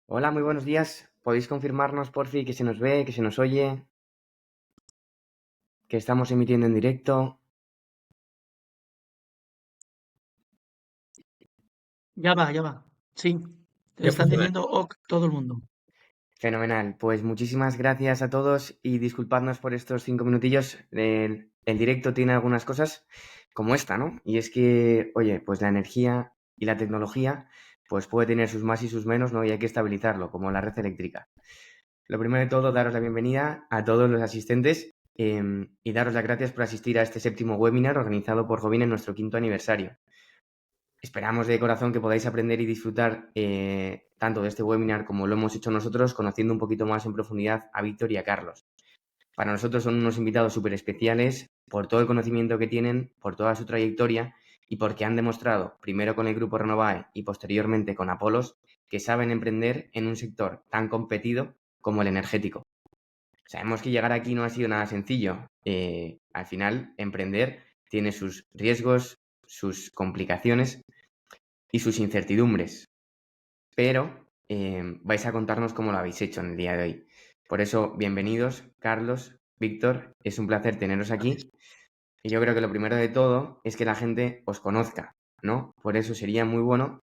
Hola, muy buenos días. ¿Podéis confirmarnos, por fin, que se nos ve, que se nos oye, que estamos emitiendo en directo? Ya va, ya va. Sí, te Ya están funciona. diciendo OK todo el mundo. Fenomenal. Pues muchísimas gracias a todos y disculpadnos por estos 5 minutillos. El directo tiene algunas cosas como esta, ¿no? Y es que, oye, pues la energía y la tecnología, pues puede tener sus más y sus menos, ¿no? Y hay que estabilizarlo, como la red eléctrica. Lo primero de todo, daros la bienvenida a todos los asistentes y daros las gracias por asistir a este séptimo webinar organizado por Jovin en nuestro 5.º aniversario. Esperamos de corazón que podáis aprender y disfrutar tanto de este webinar como lo hemos hecho nosotros, conociendo un poquito más en profundidad a Víctor y a Carlos. Para nosotros son unos invitados súper especiales por todo el conocimiento que tienen, por toda su trayectoria y porque han demostrado, primero con el grupo Renovae y posteriormente con Apolos, que saben emprender en un sector tan competido como el energético. Sabemos que llegar aquí no ha sido nada sencillo. Al final, emprender tiene sus riesgos, sus complicaciones y sus incertidumbres, pero vais a contarnos cómo lo habéis hecho en el día de hoy. Por eso, bienvenidos, Carlos, Víctor, es un placer teneros aquí. Y yo creo que lo primero de todo es que la gente os conozca, ¿no? Por eso sería muy bueno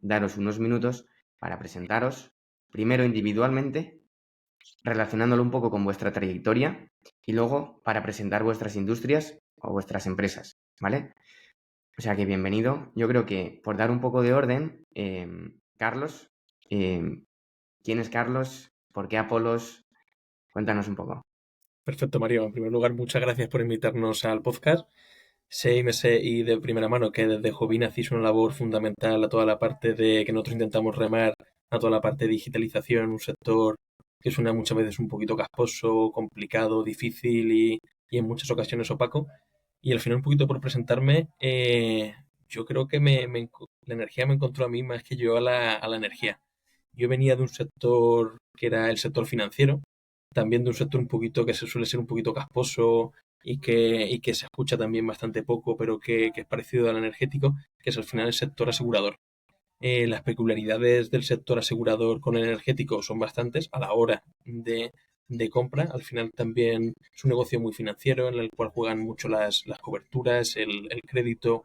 daros unos minutos para presentaros, primero individualmente, relacionándolo un poco con vuestra trayectoria y luego para presentar vuestras industrias o vuestras empresas, ¿vale? O sea que bienvenido. Yo creo que por dar un poco de orden, Carlos, ¿quién es Carlos? ¿Por qué Apolos? Cuéntanos un poco. Perfecto, Mario. En primer lugar, muchas gracias por invitarnos al podcast. Sé y me sé y de primera mano que desde Jovin hacéis una labor fundamental a toda la parte de que nosotros intentamos remar, a toda la parte de digitalización, un sector que suena muchas veces un poquito casposo, complicado, difícil y en muchas ocasiones opaco. Y al final, un poquito por presentarme, yo creo que la energía me encontró a mí más que yo a la energía. Yo venía de un sector que era el sector financiero, también de un sector un poquito que se suele ser un poquito casposo y que se escucha también bastante poco, pero que es parecido al energético, que es al final el sector asegurador. Las peculiaridades del sector asegurador con el energético son bastantes a la hora de compra. Al final también es un negocio muy financiero en el cual juegan mucho las coberturas, el crédito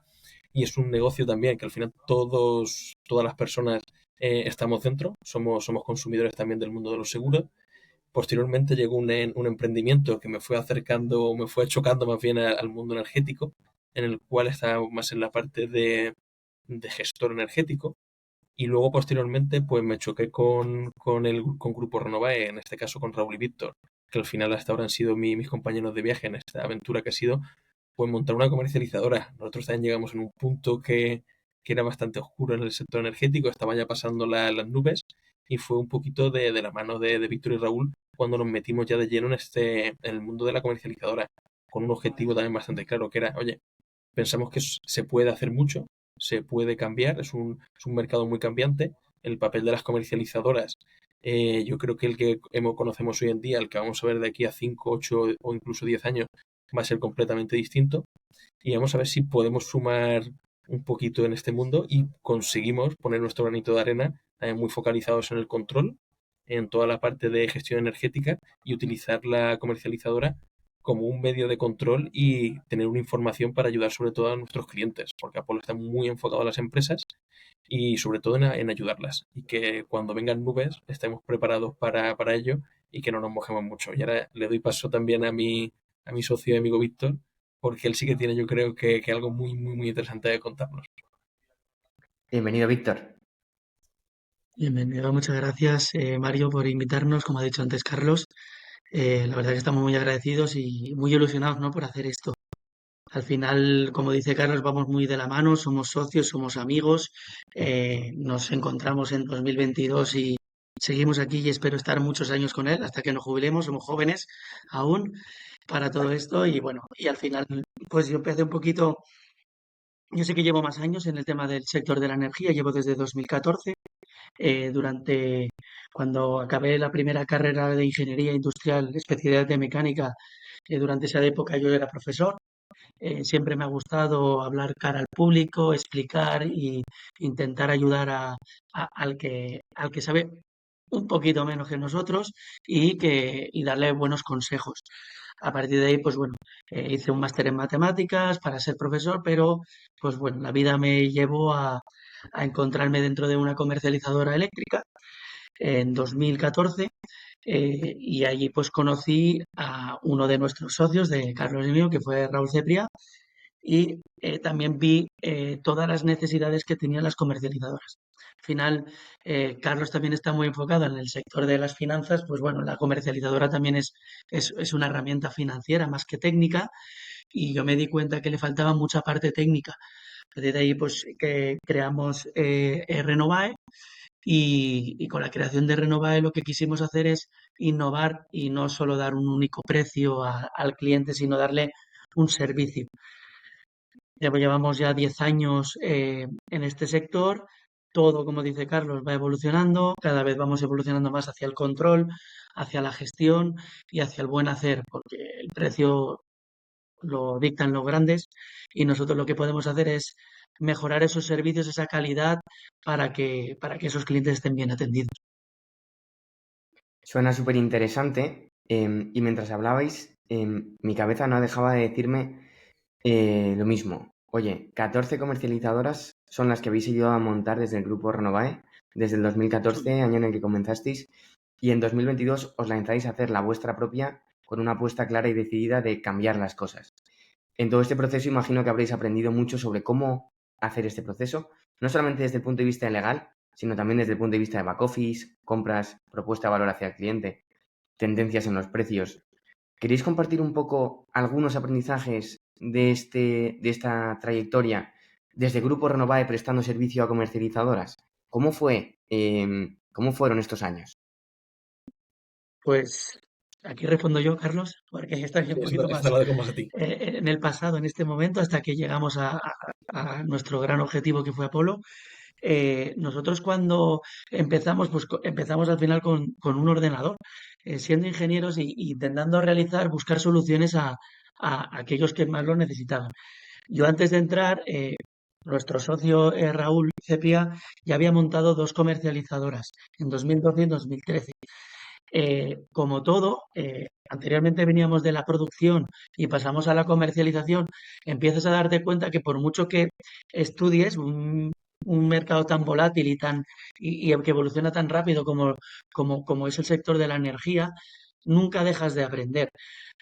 y es un negocio también que al final todas las personas estamos dentro, somos consumidores también del mundo de los seguros. Posteriormente llegó un emprendimiento que me fue acercando, me fue chocando más bien al mundo energético, en el cual estaba más en la parte de gestor energético. Y luego posteriormente pues me choqué con Grupo Renovae, en este caso con Raúl y Víctor, que al final hasta ahora han sido mis compañeros de viaje en esta aventura que ha sido pues montar una comercializadora. Nosotros también llegamos en un punto que era bastante oscuro en el sector energético, estaba ya pasando las nubes y fue un poquito de la mano de Víctor y Raúl cuando nos metimos ya de lleno en el mundo de la comercializadora, con un objetivo también bastante claro, que era, oye, pensamos que se puede hacer mucho, se puede cambiar, es un mercado muy cambiante. El papel de las comercializadoras, yo creo que el que conocemos hoy en día, el que vamos a ver de aquí a 5 8 o incluso 10 años, va a ser completamente distinto. Y vamos a ver si podemos sumar un poquito en este mundo y conseguimos poner nuestro granito de arena muy focalizados en el control, en toda la parte de gestión energética y utilizar la comercializadora como un medio de control y tener una información para ayudar sobre todo a nuestros clientes, porque Apolo está muy enfocado a las empresas y sobre todo en ayudarlas y que cuando vengan nubes estemos preparados para ello y que no nos mojemos mucho. Y ahora le doy paso también a mi socio y amigo Víctor, porque él sí que tiene yo creo que algo muy, muy, muy interesante de contarnos. Bienvenido, Víctor. Bienvenido, muchas gracias, Mario, por invitarnos, como ha dicho antes Carlos. La verdad que estamos muy agradecidos y muy ilusionados, ¿no?, por hacer esto. Al final, como dice Carlos, vamos muy de la mano, somos socios, somos amigos, nos encontramos en 2022 y seguimos aquí y espero estar muchos años con él hasta que nos jubilemos, somos jóvenes aún para todo esto y bueno, y al final, pues yo empecé un poquito, yo sé que llevo más años en el tema del sector de la energía, llevo desde 2014, durante, cuando acabé la primera carrera de ingeniería industrial, especialidad de mecánica, durante esa época yo era profesor. Siempre me ha gustado hablar cara al público, explicar y intentar ayudar al que sabe. un poquito menos que nosotros y darle buenos consejos. A partir de ahí, pues bueno, hice un máster en matemáticas para ser profesor, pero pues bueno, la vida me llevó a encontrarme dentro de una comercializadora eléctrica en 2014 y allí pues conocí a uno de nuestros socios, de Carlos y mío, que fue Raúl Cepria, y también vi todas las necesidades que tenían las comercializadoras. Al final, Carlos también está muy enfocado en el sector de las finanzas, pues bueno, la comercializadora también es una herramienta financiera más que técnica y yo me di cuenta que le faltaba mucha parte técnica. Desde ahí, pues, que creamos Renovae y con la creación de Renovae lo que quisimos hacer es innovar y no solo dar un único precio al cliente, sino darle un servicio. Llevamos ya 10 años en este sector. Todo, como dice Carlos, va evolucionando. Cada vez vamos evolucionando más hacia el control, hacia la gestión y hacia el buen hacer, porque el precio lo dictan los grandes y nosotros lo que podemos hacer es mejorar esos servicios, esa calidad para que esos clientes estén bien atendidos. Suena súper interesante y mientras hablabais, mi cabeza no dejaba de decirme lo mismo. Oye, 14 comercializadoras son las que habéis ayudado a montar desde el grupo Renovae, desde el 2014, año en el que comenzasteis, y en 2022 os lanzáis a hacer la vuestra propia con una apuesta clara y decidida de cambiar las cosas. En todo este proceso imagino que habréis aprendido mucho sobre cómo hacer este proceso, no solamente desde el punto de vista legal, sino también desde el punto de vista de back office, compras, propuesta de valor hacia el cliente, tendencias en los precios. ¿Queréis compartir un poco algunos aprendizajes de esta trayectoria desde Grupo Renovae prestando servicio a comercializadoras? ¿Cómo cómo fueron estos años? Pues aquí respondo yo, Carlos, porque estoy un Sí, poquito esta más la dejamos a ti. en el pasado, en este momento, hasta que llegamos a nuestro gran objetivo que fue Apolo. Nosotros cuando empezamos, pues empezamos al final con un ordenador, siendo ingenieros y intentando realizar, buscar soluciones a aquellos que más lo necesitaban. Yo antes de entrar, nuestro socio Raúl Cepia ya había montado dos comercializadoras en 2012 y en 2013. Como todo, anteriormente veníamos de la producción y pasamos a la comercialización, empiezas a darte cuenta que por mucho que estudies un mercado tan volátil y que evoluciona tan rápido como es el sector de la energía, nunca dejas de aprender.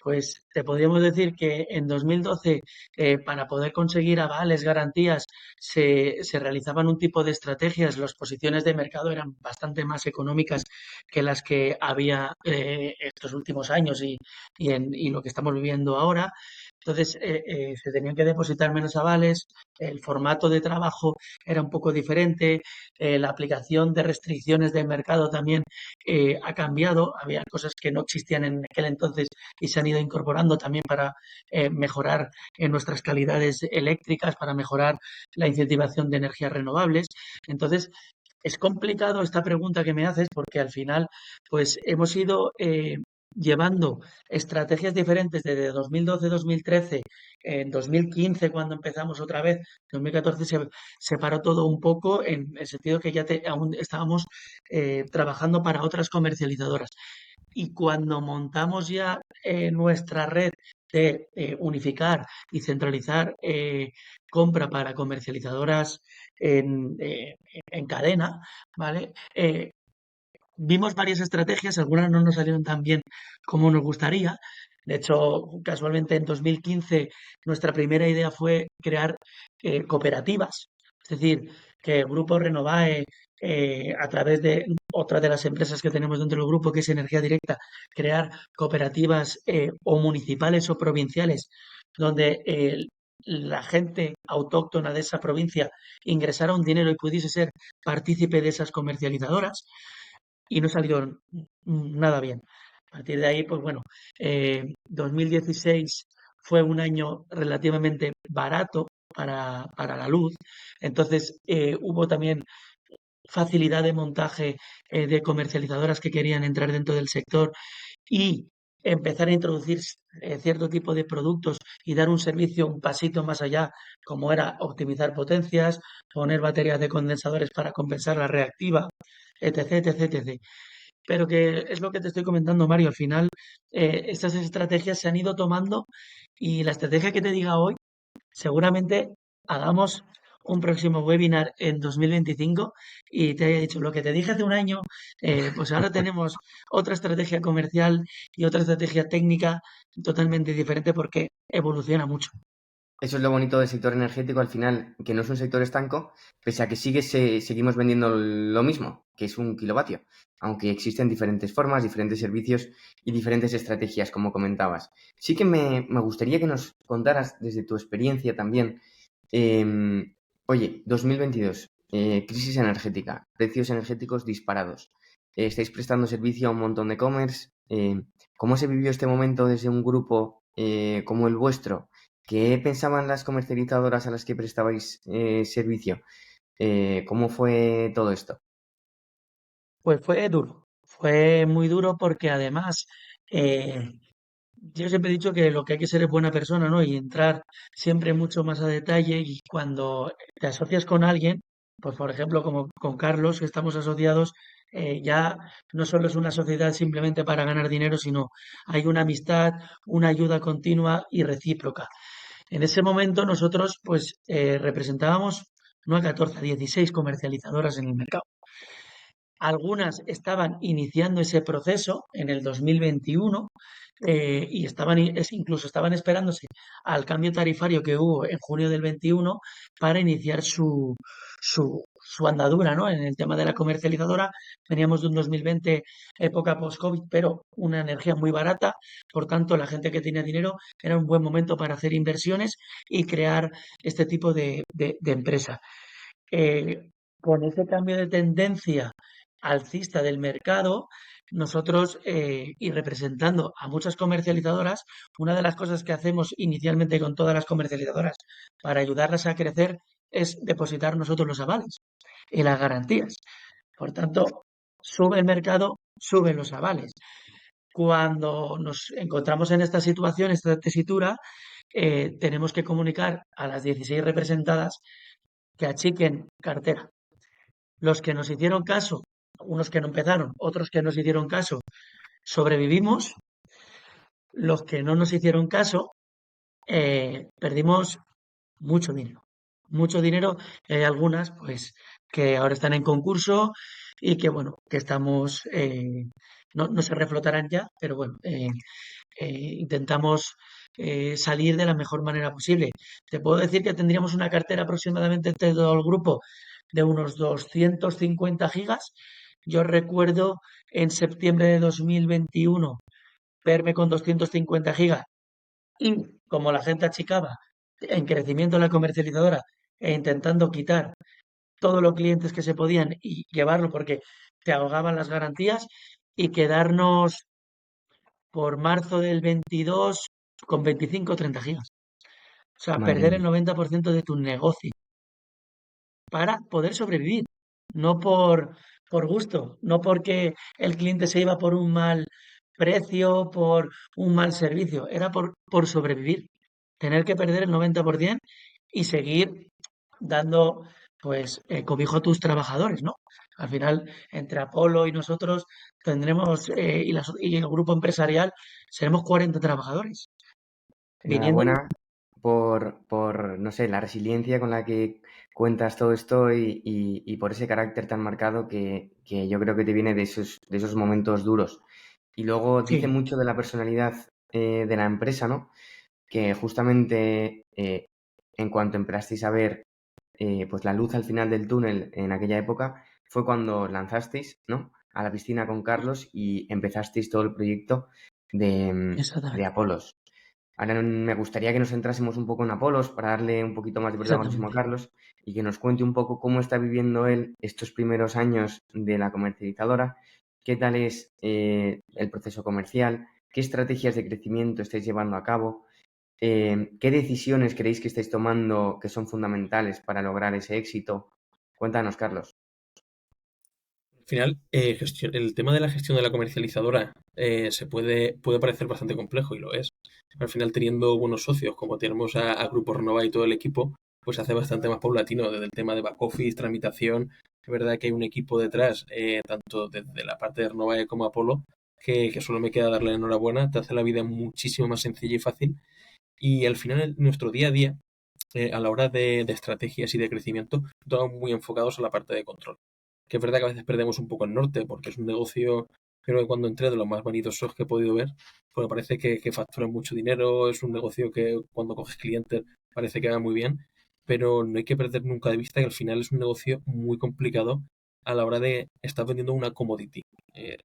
Pues te podríamos decir que en 2012, para poder conseguir avales, garantías, se realizaban un tipo de estrategias, las posiciones de mercado eran bastante más económicas que las que había estos últimos años y lo que estamos viviendo ahora. Entonces, se tenían que depositar menos avales, el formato de trabajo era un poco diferente, la aplicación de restricciones del mercado también ha cambiado, había cosas que no existían en aquel entonces y se han ido incorporando también para mejorar nuestras calidades eléctricas, para mejorar la incentivación de energías renovables. Entonces, es complicado esta pregunta que me haces porque al final, pues hemos ido llevando estrategias diferentes desde 2012-2013, en 2015 cuando empezamos otra vez, 2014 se paró todo un poco en el sentido que aún estábamos trabajando para otras comercializadoras. Y cuando montamos ya nuestra red de unificar y centralizar compra para comercializadoras en cadena, ¿vale? Vimos varias estrategias, algunas no nos salieron tan bien como nos gustaría. De hecho, casualmente en 2015 nuestra primera idea fue crear cooperativas, es decir, que el grupo Renovae, a través de otra de las empresas que tenemos dentro del grupo, que es Energía Directa, crear cooperativas o municipales o provinciales, donde la gente autóctona de esa provincia ingresara un dinero y pudiese ser partícipe de esas comercializadoras y no salió nada bien. A partir de ahí, pues bueno, 2016 fue un año relativamente barato para la luz, entonces hubo también facilidad de montaje de comercializadoras que querían entrar dentro del sector y empezar a introducir cierto tipo de productos y dar un servicio un pasito más allá, como era optimizar potencias, poner baterías de condensadores para compensar la reactiva, etc, etc, etc. pero que es lo que te estoy comentando, Mario. Al final, estas estrategias se han ido tomando y la estrategia que te diga hoy, seguramente hagamos un próximo webinar en 2025 y te haya dicho lo que te dije hace un año, pues ahora tenemos otra estrategia comercial y otra estrategia técnica totalmente diferente porque evoluciona mucho. Eso es lo bonito del sector energético al final, que no es un sector estanco, pese a que seguimos vendiendo lo mismo, que es un kilovatio, aunque existen diferentes formas, diferentes servicios y diferentes estrategias, como comentabas. Sí que me gustaría que nos contaras desde tu experiencia también, oye, 2022, crisis energética, precios energéticos disparados. Estáis prestando servicio a un montón de e-commerce. ¿Cómo se vivió este momento desde un grupo como el vuestro? ¿Qué pensaban las comercializadoras a las que prestabais servicio? ¿Cómo fue todo esto? Pues fue duro, fue muy duro porque además eh, yo siempre he dicho que lo que hay que ser es buena persona, ¿no? Y entrar siempre mucho más a detalle y cuando te asocias con alguien, pues por ejemplo como con Carlos, que estamos asociados, ya no solo es una sociedad simplemente para ganar dinero, sino hay una amistad, una ayuda continua y recíproca. En ese momento nosotros pues representábamos no a 14, a 16 comercializadoras en el mercado. Algunas estaban iniciando ese proceso en el 2021 y incluso estaban esperándose al cambio tarifario que hubo en junio del 21 para iniciar su andadura, ¿no? En el tema de la comercializadora, veníamos de un 2020 época post-COVID, pero una energía muy barata, por tanto, la gente que tenía dinero era un buen momento para hacer inversiones y crear este tipo de empresa. Con ese cambio de tendencia alcista del mercado, nosotros, y representando a muchas comercializadoras, una de las cosas que hacemos inicialmente con todas las comercializadoras para ayudarlas a crecer es depositar nosotros los avales y las garantías. Por tanto, sube el mercado, suben los avales. Cuando nos encontramos en esta situación, esta tesitura, tenemos que comunicar a las 16 representadas que achiquen cartera. Los que nos hicieron caso, unos que no empezaron, otros que nos hicieron caso, sobrevivimos. Los que no nos hicieron caso, perdimos mucho dinero. Mucho dinero. Hay algunas, pues, que ahora están en concurso y que, bueno, que estamos, no se reflotarán ya, pero bueno, intentamos salir de la mejor manera posible. Te puedo decir que tendríamos una cartera aproximadamente entre todo el grupo de unos 250 gigas. Yo recuerdo en septiembre de 2021 verme con 250 gigas y como la gente achicaba en crecimiento la comercializadora e intentando quitar todos los clientes que se podían y llevarlo porque te ahogaban las garantías y quedarnos por marzo del 22 con 25 o 30 gigas. O sea, Madre perder el mía. 90% de tu negocio para poder sobrevivir. No por gusto, no porque el cliente se iba por un mal precio, por un mal servicio, era por sobrevivir. Tener que perder el 90% y seguir dando pues cobijo a tus trabajadores, ¿no? Al final, entre Apolo y nosotros tendremos, y el grupo empresarial, seremos 40 trabajadores, viniendo Enhorabuena no sé, la resiliencia con la que cuentas todo esto y por ese carácter tan marcado que yo creo que te viene de esos momentos duros. Y luego dice sí, mucho de la personalidad de la empresa, ¿no? Que justamente en cuanto empezasteis a ver pues la luz al final del túnel en aquella época fue cuando os lanzasteis, ¿no? A la piscina con Carlos y empezasteis todo el proyecto de exactamente, Apolos. Ahora me gustaría que nos centrásemos un poco en Apolos para darle un poquito más de protagonismo a exactamente. Carlos y que nos cuente un poco cómo está viviendo él estos primeros años de la comercializadora, qué tal es el proceso comercial, qué estrategias de crecimiento estáis llevando a cabo, qué decisiones creéis que estáis tomando que son fundamentales para lograr ese éxito. Cuéntanos, Carlos. Al final, el tema de la gestión de la comercializadora puede parecer bastante complejo y lo es. Al final, teniendo buenos socios, como tenemos a Grupo Renova y todo el equipo, pues se hace bastante más paulatino desde el tema de back office, tramitación, Es verdad que hay un equipo detrás, tanto desde la parte de Renovae como Apolo, que solo me queda darle la enhorabuena, te hace la vida muchísimo más sencilla y fácil. Y al final, en nuestro día a día, a la hora de estrategias y de crecimiento, estamos muy enfocados a la parte de control. Que es verdad que a veces perdemos un poco el norte, porque es un negocio, creo que cuando entré, de los más vanidosos que he podido ver, pues me parece que factura mucho dinero, es un negocio que cuando coges clientes parece que va muy bien, pero no hay que perder nunca de vista que al final es un negocio muy complicado a la hora de estar vendiendo una commodity.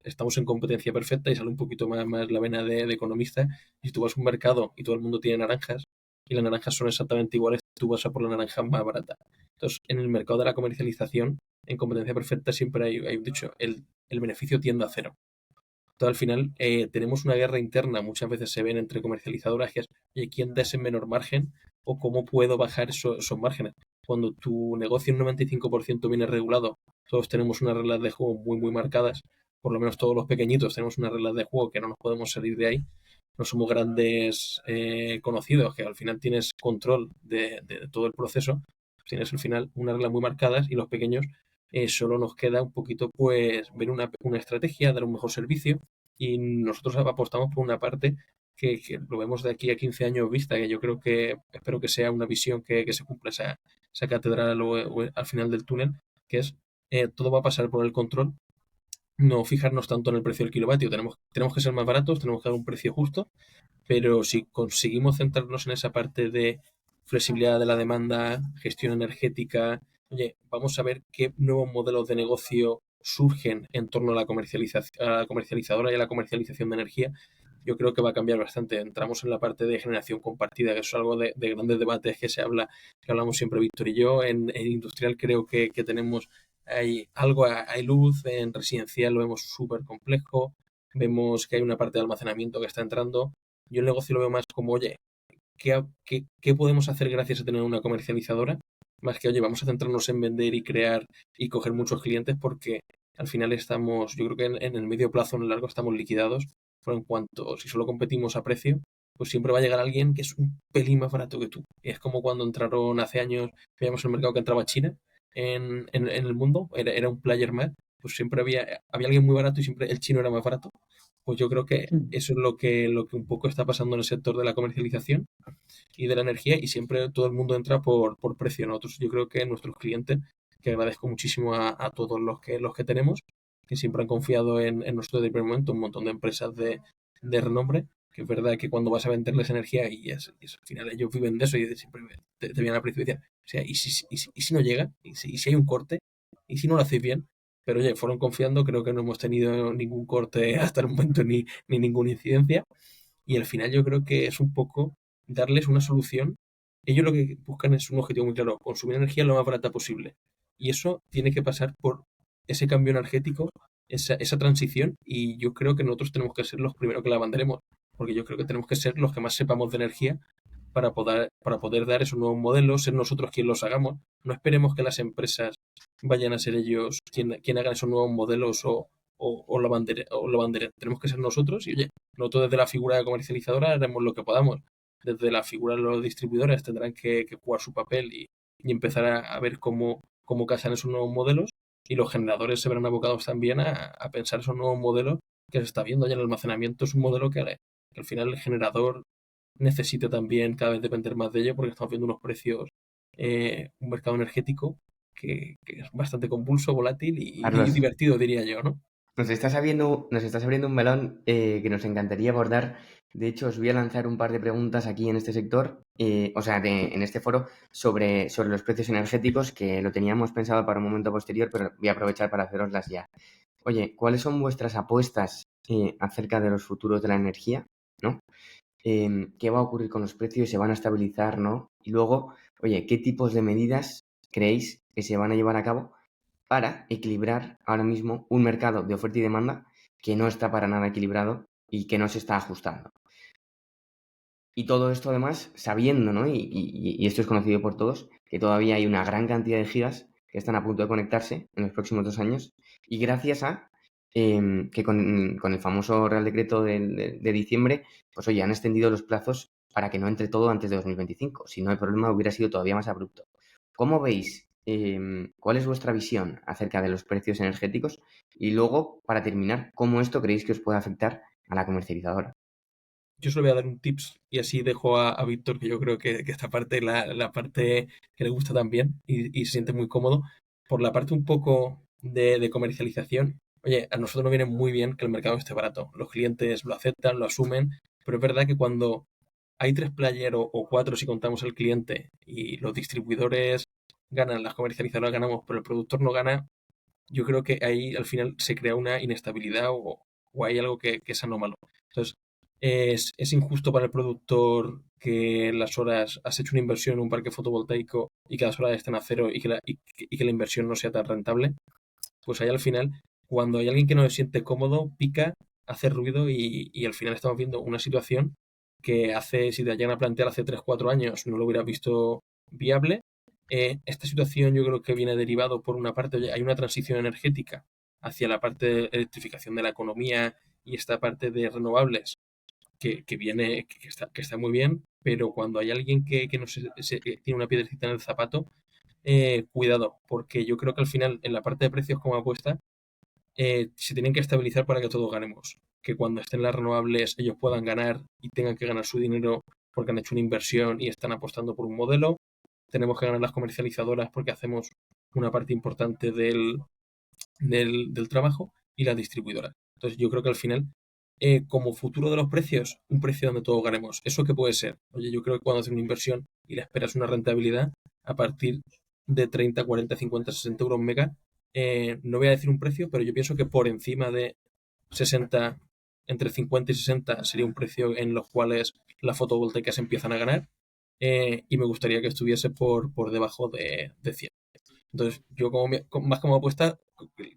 Estamos en competencia perfecta y sale un poquito más la vena de economista. Y si tú vas a un mercado y todo el mundo tiene naranjas, y las naranjas son exactamente iguales, tú vas a por la naranja más barata. Entonces, en el mercado de la comercialización, en competencia perfecta, siempre hay un dicho, el beneficio tiende a cero. Entonces, al final, tenemos una guerra interna, muchas veces se ven entre comercializadoras, que es, oye, ¿quién da ese menor margen o cómo puedo bajar esos márgenes? Cuando tu negocio en 95% viene regulado, todos tenemos unas reglas de juego muy marcadas, por lo menos todos los pequeñitos tenemos unas reglas de juego que no nos podemos salir de ahí, no somos grandes conocidos, que al final tienes control de todo el proceso, tienes al final unas reglas muy marcadas y los pequeños solo nos queda un poquito pues ver una estrategia, dar un mejor servicio y nosotros apostamos por una parte que lo vemos de aquí a 15 años vista, que yo creo que espero que sea una visión que se cumpla esa catedral o al final del túnel, que es todo va a pasar por el control, no fijarnos tanto en el precio del kilovatio, tenemos que ser más baratos, tenemos que dar un precio justo, pero si conseguimos centrarnos en esa parte de flexibilidad de la demanda, gestión energética, oye, vamos a ver qué nuevos modelos de negocio surgen en torno a la comercialización, a la comercializadora y a la comercialización de energía, yo creo que va a cambiar bastante. Entramos en la parte de generación compartida, que es algo de grandes debates que se habla, que hablamos siempre Víctor y yo. En industrial creo que tenemos hay luz, en residencial lo vemos súper complejo, vemos que hay una parte de almacenamiento que está entrando. Yo el negocio lo veo más como, oye, ¿qué podemos hacer gracias a tener una comercializadora? Más que, oye, vamos a centrarnos en vender y crear y coger muchos clientes porque al final estamos, yo creo que en el medio plazo, en el largo, estamos liquidados. Pero en cuanto, si solo competimos a precio, pues siempre va a llegar alguien que es un pelín más barato que tú. Es como cuando entraron hace años, veíamos el mercado que entraba China en el mundo, era un player más, pues siempre había alguien muy barato y siempre el chino era más barato. Pues yo creo que Mm. eso es lo que un poco está pasando en el sector de la comercialización y de la energía y siempre todo el mundo entra por precio. Nosotros, yo creo que nuestros clientes, que agradezco muchísimo a todos los que tenemos, que siempre han confiado en nosotros desde el primer momento, un montón de empresas de renombre, que es verdad que cuando vas a venderles energía al final ellos viven de eso y siempre te vienen a precio y decían, o sea, ¿y si no llega? ¿Y si hay un corte? ¿Y si no lo hacéis bien? Pero oye, fueron confiando, creo que no hemos tenido ningún corte hasta el momento ni ninguna incidencia. Y al final yo creo que es un poco darles una solución. Ellos lo que buscan es un objetivo muy claro, consumir energía lo más barata posible. Y eso tiene que pasar por ese cambio energético, esa transición, y yo creo que nosotros tenemos que ser los primeros que la abanderemos, porque yo creo que tenemos que ser los que más sepamos de energía para poder dar esos nuevos modelos, ser nosotros quien los hagamos. No esperemos que las empresas vayan a ser ellos quien hagan esos nuevos modelos o lo banderen. Tenemos que ser nosotros y, oye, nosotros desde la figura de comercializadora haremos lo que podamos. Desde la figura de los distribuidores tendrán que jugar su papel y empezar a ver cómo casan esos nuevos modelos. Y los generadores se verán abocados también a pensar esos nuevos modelos que se está viendo ya en el almacenamiento. Es un modelo que al final el generador necesita también cada vez depender más de ello porque estamos viendo unos precios, un mercado energético que es bastante convulso, volátil y Carlos, divertido, diría yo, ¿no? nos estás abriendo un melón que nos encantaría abordar. De hecho, os voy a lanzar un par de preguntas aquí en este sector, o sea, en este foro, sobre los precios energéticos, que lo teníamos pensado para un momento posterior, pero voy a aprovechar para haceroslas ya. Oye, ¿cuáles son vuestras apuestas acerca de los futuros de la energía? ¿No? ¿Qué va a ocurrir con los precios? ¿Se van a estabilizar, no? Y luego, oye, ¿qué tipos de medidas creéis que se van a llevar a cabo para equilibrar ahora mismo un mercado de oferta y demanda que no está para nada equilibrado y que no se está ajustando? Y todo esto además sabiendo, ¿no? Y esto es conocido por todos, que todavía hay una gran cantidad de gigas que están a punto de conectarse en los próximos 2 años y gracias a que con el famoso Real Decreto de diciembre, pues oye, han extendido los plazos para que no entre todo antes de 2025. Si no, el problema hubiera sido todavía más abrupto. ¿Cómo veis ¿cuál es vuestra visión acerca de los precios energéticos? Y luego, para terminar, ¿cómo esto creéis que os puede afectar a la comercializadora? Yo solo voy a dar un tips y así dejo a Víctor, que yo creo que esta parte la parte que le gusta también y se siente muy cómodo. Por la parte un poco de comercialización, oye, a nosotros nos viene muy bien que el mercado esté barato. Los clientes lo aceptan, lo asumen, pero es verdad que cuando hay tres players o cuatro si contamos el cliente y los distribuidores ganan, las comercializadoras ganamos, pero el productor no gana, yo creo que ahí al final se crea una inestabilidad o hay algo que es anómalo. Entonces, es injusto para el productor que las horas has hecho una inversión en un parque fotovoltaico y que las horas estén a cero y que la inversión no sea tan rentable. Pues ahí al final, cuando hay alguien que no se siente cómodo, pica, hace ruido y al final estamos viendo una situación que hace, si te llegan a plantear hace 3 4 años, no lo hubiera visto viable. Esta situación yo creo que viene derivado por una parte, oye, hay una transición energética hacia la parte de electrificación de la economía y esta parte de renovables que viene, que está muy bien, pero cuando hay alguien que no que tiene una piedrecita en el zapato, cuidado, porque yo creo que al final en la parte de precios como apuesta se tienen que estabilizar para que todos ganemos. Que cuando estén las renovables ellos puedan ganar y tengan que ganar su dinero porque han hecho una inversión y están apostando por un modelo. Tenemos que ganar las comercializadoras porque hacemos una parte importante del trabajo y las distribuidoras. Entonces yo creo que al final, como futuro de los precios, un precio donde todos ganemos. ¿Eso qué puede ser? Oye, yo creo que cuando haces una inversión y le esperas una rentabilidad a partir de 30 40 50 60 euros mega, no voy a decir un precio, pero yo pienso que por encima de 60, entre 50 y 60 sería un precio en los cuales las fotovoltaicas empiezan a ganar y me gustaría que estuviese por debajo de 100. Entonces, yo más como apuesta,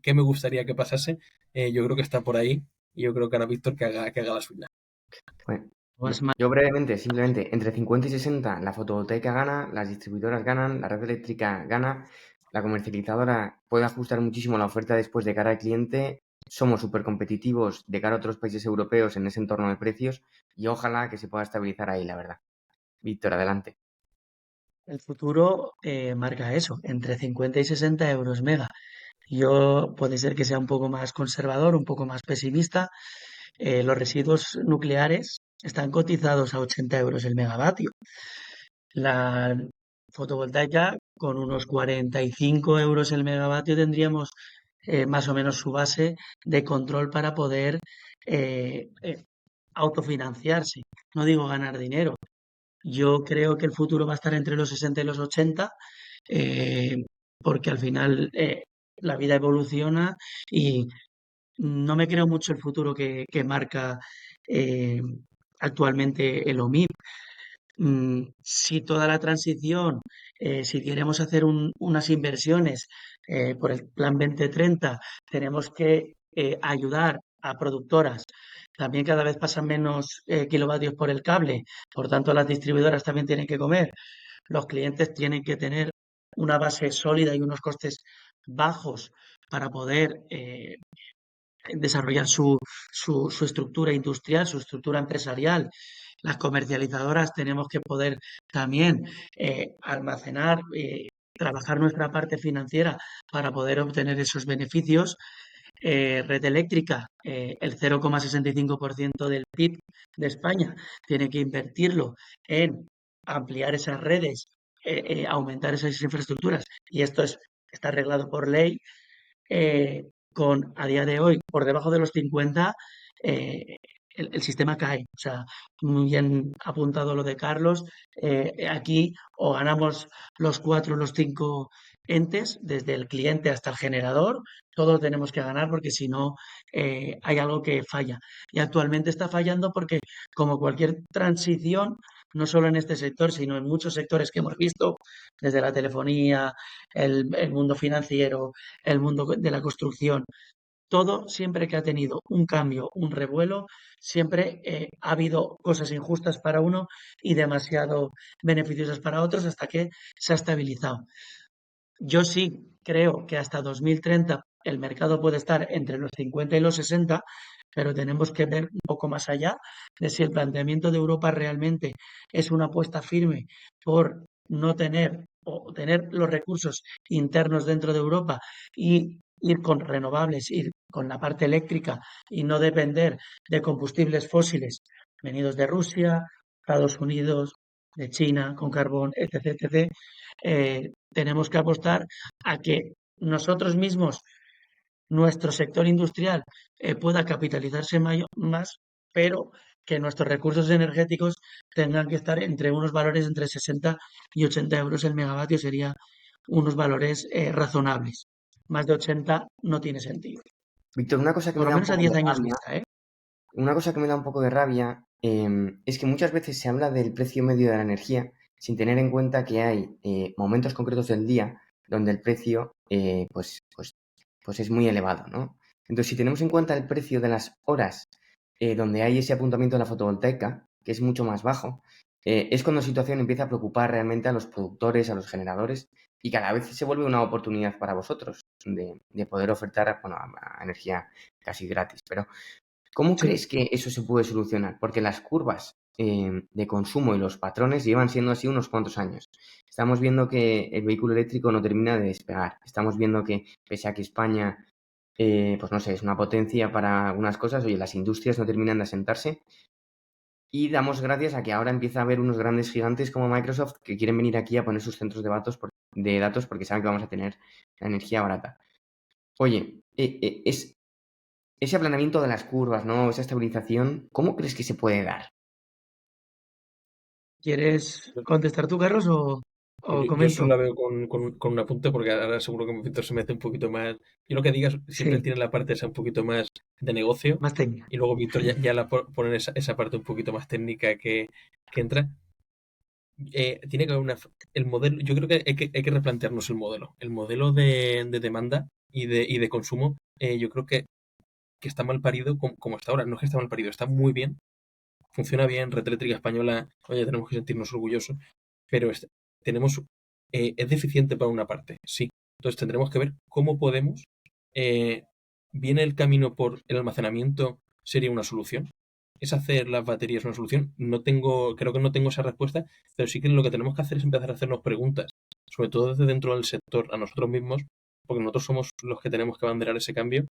¿qué me gustaría que pasase? Yo creo que está por ahí y yo creo que ahora Víctor que haga la suya. Bueno, Pues, Ma- yo brevemente, simplemente, entre 50 y 60 la fotovoltaica gana, las distribuidoras ganan, la red eléctrica gana, la comercializadora puede ajustar muchísimo la oferta después de cara al cliente, somos súper competitivos de cara a otros países europeos en ese entorno de precios y ojalá que se pueda estabilizar ahí, la verdad. Víctor, adelante. el futuro marca eso, entre 50 y 60 euros mega. Yo puede ser que sea un poco más conservador, un poco más pesimista. Los residuos nucleares están cotizados a 80 euros el megavatio. La fotovoltaica, con unos 45 euros el megavatio, tendríamos más o menos su base de control para poder autofinanciarse. No digo ganar dinero. Yo creo que el futuro va a estar entre los 60 y los 80, eh, porque al final la vida evoluciona y no me creo mucho el futuro que marca eh, actualmente el OMIP. Si toda la transición, si queremos hacer unas inversiones por el Plan 2030, tenemos que ayudar a productoras. También cada vez pasan menos kilovatios por el cable, por tanto las distribuidoras también tienen que comer. Los clientes tienen que tener una base sólida y unos costes bajos para poder desarrollar su estructura industrial, su estructura empresarial. Las comercializadoras tenemos que poder también almacenar, trabajar nuestra parte financiera para poder obtener esos beneficios. Red eléctrica, el 0,65% del PIB de España tiene que invertirlo en ampliar esas redes, aumentar esas infraestructuras y está arreglado por ley con a día de hoy por debajo de los 50, eh, el sistema cae. O sea, muy bien apuntado lo de Carlos. Aquí o ganamos los cuatro, los cinco entes, desde el cliente hasta el generador, todos tenemos que ganar porque si no hay algo que falla. Y actualmente está fallando porque, como cualquier transición, no solo en este sector, sino en muchos sectores que hemos visto, desde la telefonía, el mundo financiero, el mundo de la construcción, todo siempre que ha tenido un cambio, un revuelo, siempre ha habido cosas injustas para uno y demasiado beneficiosas para otros hasta que se ha estabilizado. Yo sí creo que hasta 2030 el mercado puede estar entre los 50 y los 60, pero tenemos que ver un poco más allá de si el planteamiento de Europa realmente es una apuesta firme por no tener o tener los recursos internos dentro de Europa y ir con renovables, ir con la parte eléctrica y no depender de combustibles fósiles venidos de Rusia, Estados Unidos, de China, con carbón, etc., etc., tenemos que apostar a que nosotros mismos, nuestro sector industrial, pueda capitalizarse más, pero que nuestros recursos energéticos tengan que estar entre unos valores entre 60 y 80 euros el megavatio, sería unos valores razonables. Más de 80 no tiene sentido. Víctor, una cosa que Por me lo da un menos a poco 10 de años rabia, vista, ¿eh? una cosa que me da un poco de rabia es que muchas veces se habla del precio medio de la energía sin tener en cuenta que hay momentos concretos del día donde el precio pues es muy elevado, ¿no? Entonces, si tenemos en cuenta el precio de las horas donde hay ese apuntamiento de la fotovoltaica, que es mucho más bajo, es cuando la situación empieza a preocupar realmente a los productores, a los generadores, y cada vez se vuelve una oportunidad para vosotros de poder ofertar, bueno, a energía casi gratis. Pero ¿cómo Sí. crees que eso se puede solucionar? Porque las curvas de consumo y los patrones llevan siendo así unos cuantos años. Estamos viendo que el vehículo eléctrico no termina de despegar. Estamos viendo que, pese a que España, pues no sé, es una potencia para algunas cosas, oye, las industrias no terminan de asentarse. Y damos gracias a que ahora empieza a haber unos grandes gigantes como Microsoft que quieren venir aquí a poner sus centros de datos porque saben que vamos a tener la energía barata. Oye, ese aplanamiento de las curvas, ¿no? Esa estabilización, ¿cómo crees que se puede dar? ¿Quieres contestar tú, Carlos, o Yo solo comento? la veo con un apunte porque ahora seguro que Víctor se mete un poquito más. Yo lo que digas siempre Sí, tiene la parte esa un poquito más de negocio más técnica. y luego Víctor ya la pone esa parte un poquito más técnica que entra. Tiene que haber el modelo, yo creo que hay que replantearnos el modelo de demanda y de consumo. Yo creo que está mal parido como está ahora. No es que está mal parido, está muy bien, funciona bien. Red Eléctrica Española, oye, tenemos que sentirnos orgullosos, pero tenemos, es deficiente para una parte, sí. Entonces tendremos que ver cómo podemos. eh, ¿Viene el camino por el almacenamiento? ¿Sería una solución? ¿Es hacer las baterías una solución? Creo que no tengo esa respuesta, pero sí que lo que tenemos que hacer es empezar a hacernos preguntas, sobre todo desde dentro del sector, a nosotros mismos, porque nosotros somos los que tenemos que abanderar ese cambio.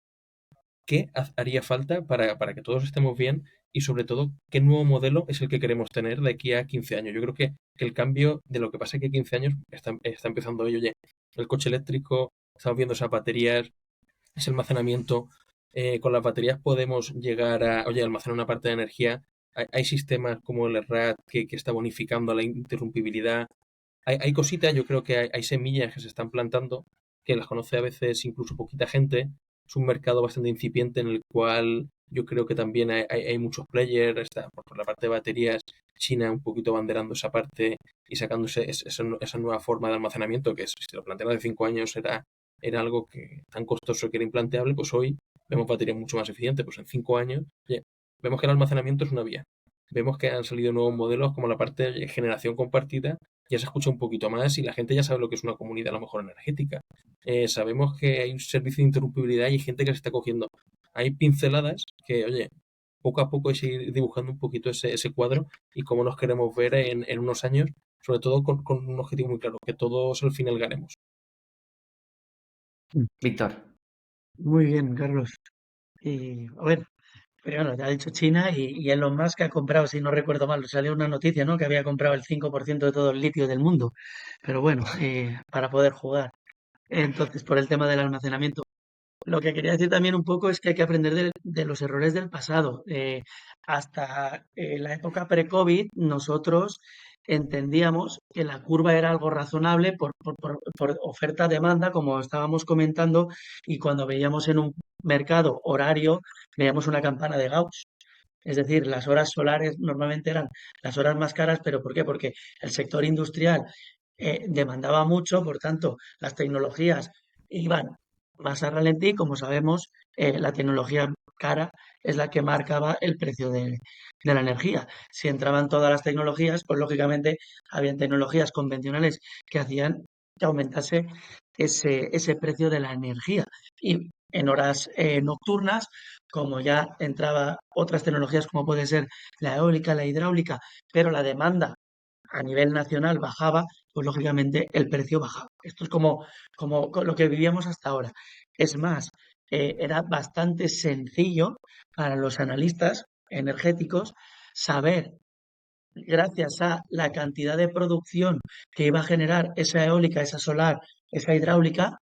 ¿Qué haría falta para que todos estemos bien? Y sobre todo, ¿qué nuevo modelo es el que queremos tener de aquí a 15 años? Yo creo que el cambio de lo que pasa es que a 15 años está empezando hoy, oye, el coche eléctrico, estamos viendo esas baterías, ese almacenamiento. Con las baterías podemos llegar a, oye, almacenar una parte de energía. Hay sistemas como el RAD que está bonificando la interrumpibilidad. Hay cositas, yo creo que hay semillas que se están plantando, que las conoce a veces incluso poquita gente. Es un mercado bastante incipiente en el cual yo creo que también hay muchos players. Está, por la parte de baterías, China un poquito banderando esa parte y sacándose esa nueva forma de almacenamiento que si lo plantearon hace 5 años era algo que tan costoso que era implanteable, pues hoy vemos baterías mucho más eficientes. Pues en 5 años, oye, vemos que el almacenamiento es una vía. Vemos que han salido nuevos modelos como la parte de generación compartida, ya se escucha un poquito más y la gente ya sabe lo que es una comunidad a lo mejor energética. Sabemos que hay un servicio de interrumpibilidad y hay gente que se está cogiendo. Hay pinceladas que, oye, poco a poco hay que ir dibujando un poquito ese cuadro y cómo nos queremos ver en unos años, sobre todo con un objetivo muy claro, que todos al final ganemos. Víctor, Muy bien, Carlos. Y a ver, primero, ya ha dicho China y Elon Musk ha comprado, si no recuerdo mal, salió una noticia, ¿no? Que había comprado el 5% de todo el litio del mundo. Pero bueno, para poder jugar. Entonces, por el tema del almacenamiento. Lo que quería decir también un poco es que hay que aprender de los errores del pasado. Hasta la época pre-COVID, nosotros entendíamos que la curva era algo razonable por oferta-demanda, como estábamos comentando, y cuando veíamos en un mercado horario, veíamos una campana de Gauss. Es decir, las horas solares normalmente eran las horas más caras, ¿pero por qué? Porque el sector industrial demandaba mucho, por tanto, las tecnologías iban más a ralentí. Como sabemos, la tecnología cara es la que marcaba el precio de la energía. Si entraban todas las tecnologías, pues lógicamente habían tecnologías convencionales que hacían que aumentase ese precio de la energía. Y en horas nocturnas, como ya entraba otras tecnologías como puede ser la eólica, la hidráulica, pero la demanda a nivel nacional bajaba, pues lógicamente el precio bajaba. Esto es como lo que vivíamos hasta ahora. Es más, era bastante sencillo para los analistas energéticos saber, gracias a la cantidad de producción que iba a generar esa eólica, esa solar, esa hidráulica,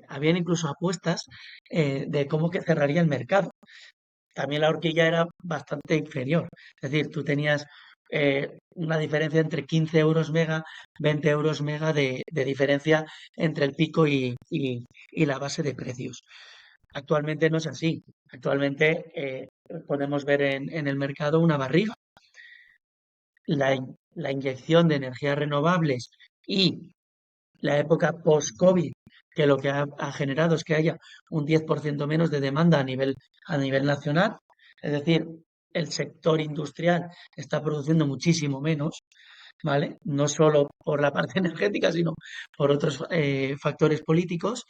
habían incluso apuestas de cómo que cerraría el mercado. También la horquilla era bastante inferior. Es decir, tú tenías una diferencia entre 15 euros mega, 20 euros mega de diferencia entre el pico y la base de precios. Actualmente no es así. Actualmente podemos ver en el mercado una barriga. La inyección de energías renovables y la época post-COVID, que lo que ha generado es que haya un 10% menos de demanda a nivel nacional. Es decir, el sector industrial está produciendo muchísimo menos, ¿vale? No solo por la parte energética, sino por otros factores políticos.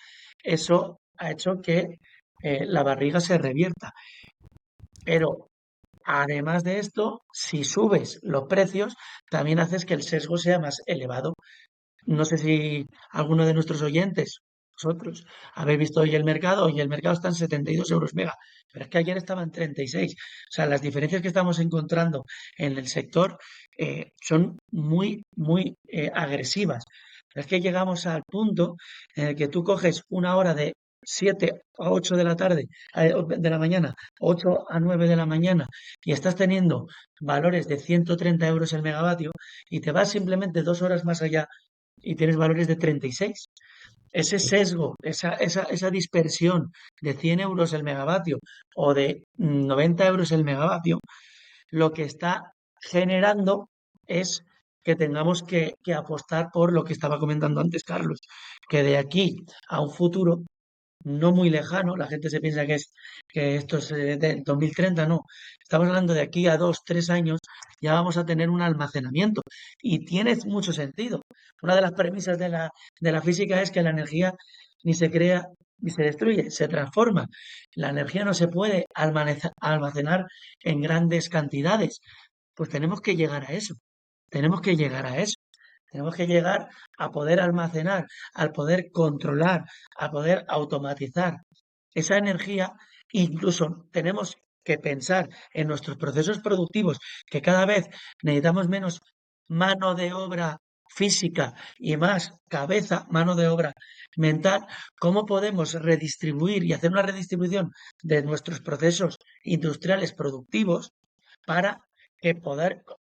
Eso ha hecho que la barriga se revierta. Pero además de esto, si subes los precios, también haces que el sesgo sea más elevado. No sé si alguno de nuestros oyentes, vosotros, habéis visto hoy el mercado está en 72 euros mega, pero es que ayer estaba en 36. O sea, las diferencias que estamos encontrando en el sector son muy, muy agresivas. Pero es que llegamos al punto en el que tú coges una hora de 7 a 8 de la tarde, de la mañana, 8 a 9 de la mañana, y estás teniendo valores de 130 euros el megavatio, y te vas simplemente 2 horas más allá y tienes valores de 36. Ese sesgo, esa dispersión de 100 euros el megavatio o de 90 euros el megavatio, lo que está generando es que tengamos que apostar por lo que estaba comentando antes Carlos, que de aquí a un futuro no muy lejano, la gente se piensa que esto es de 2030, no. Estamos hablando de aquí a 2, 3 años, ya vamos a tener un almacenamiento y tiene mucho sentido. Una de las premisas de la física es que la energía ni se crea ni se destruye, se transforma. La energía no se puede almacenar en grandes cantidades. Pues tenemos que llegar a eso. Tenemos que llegar a eso. Tenemos que llegar a poder almacenar, al poder controlar, a poder automatizar esa energía. Incluso tenemos que pensar en nuestros procesos productivos, que cada vez necesitamos menos mano de obra física y más cabeza, mano de obra mental, cómo podemos redistribuir y hacer una redistribución de nuestros procesos industriales productivos para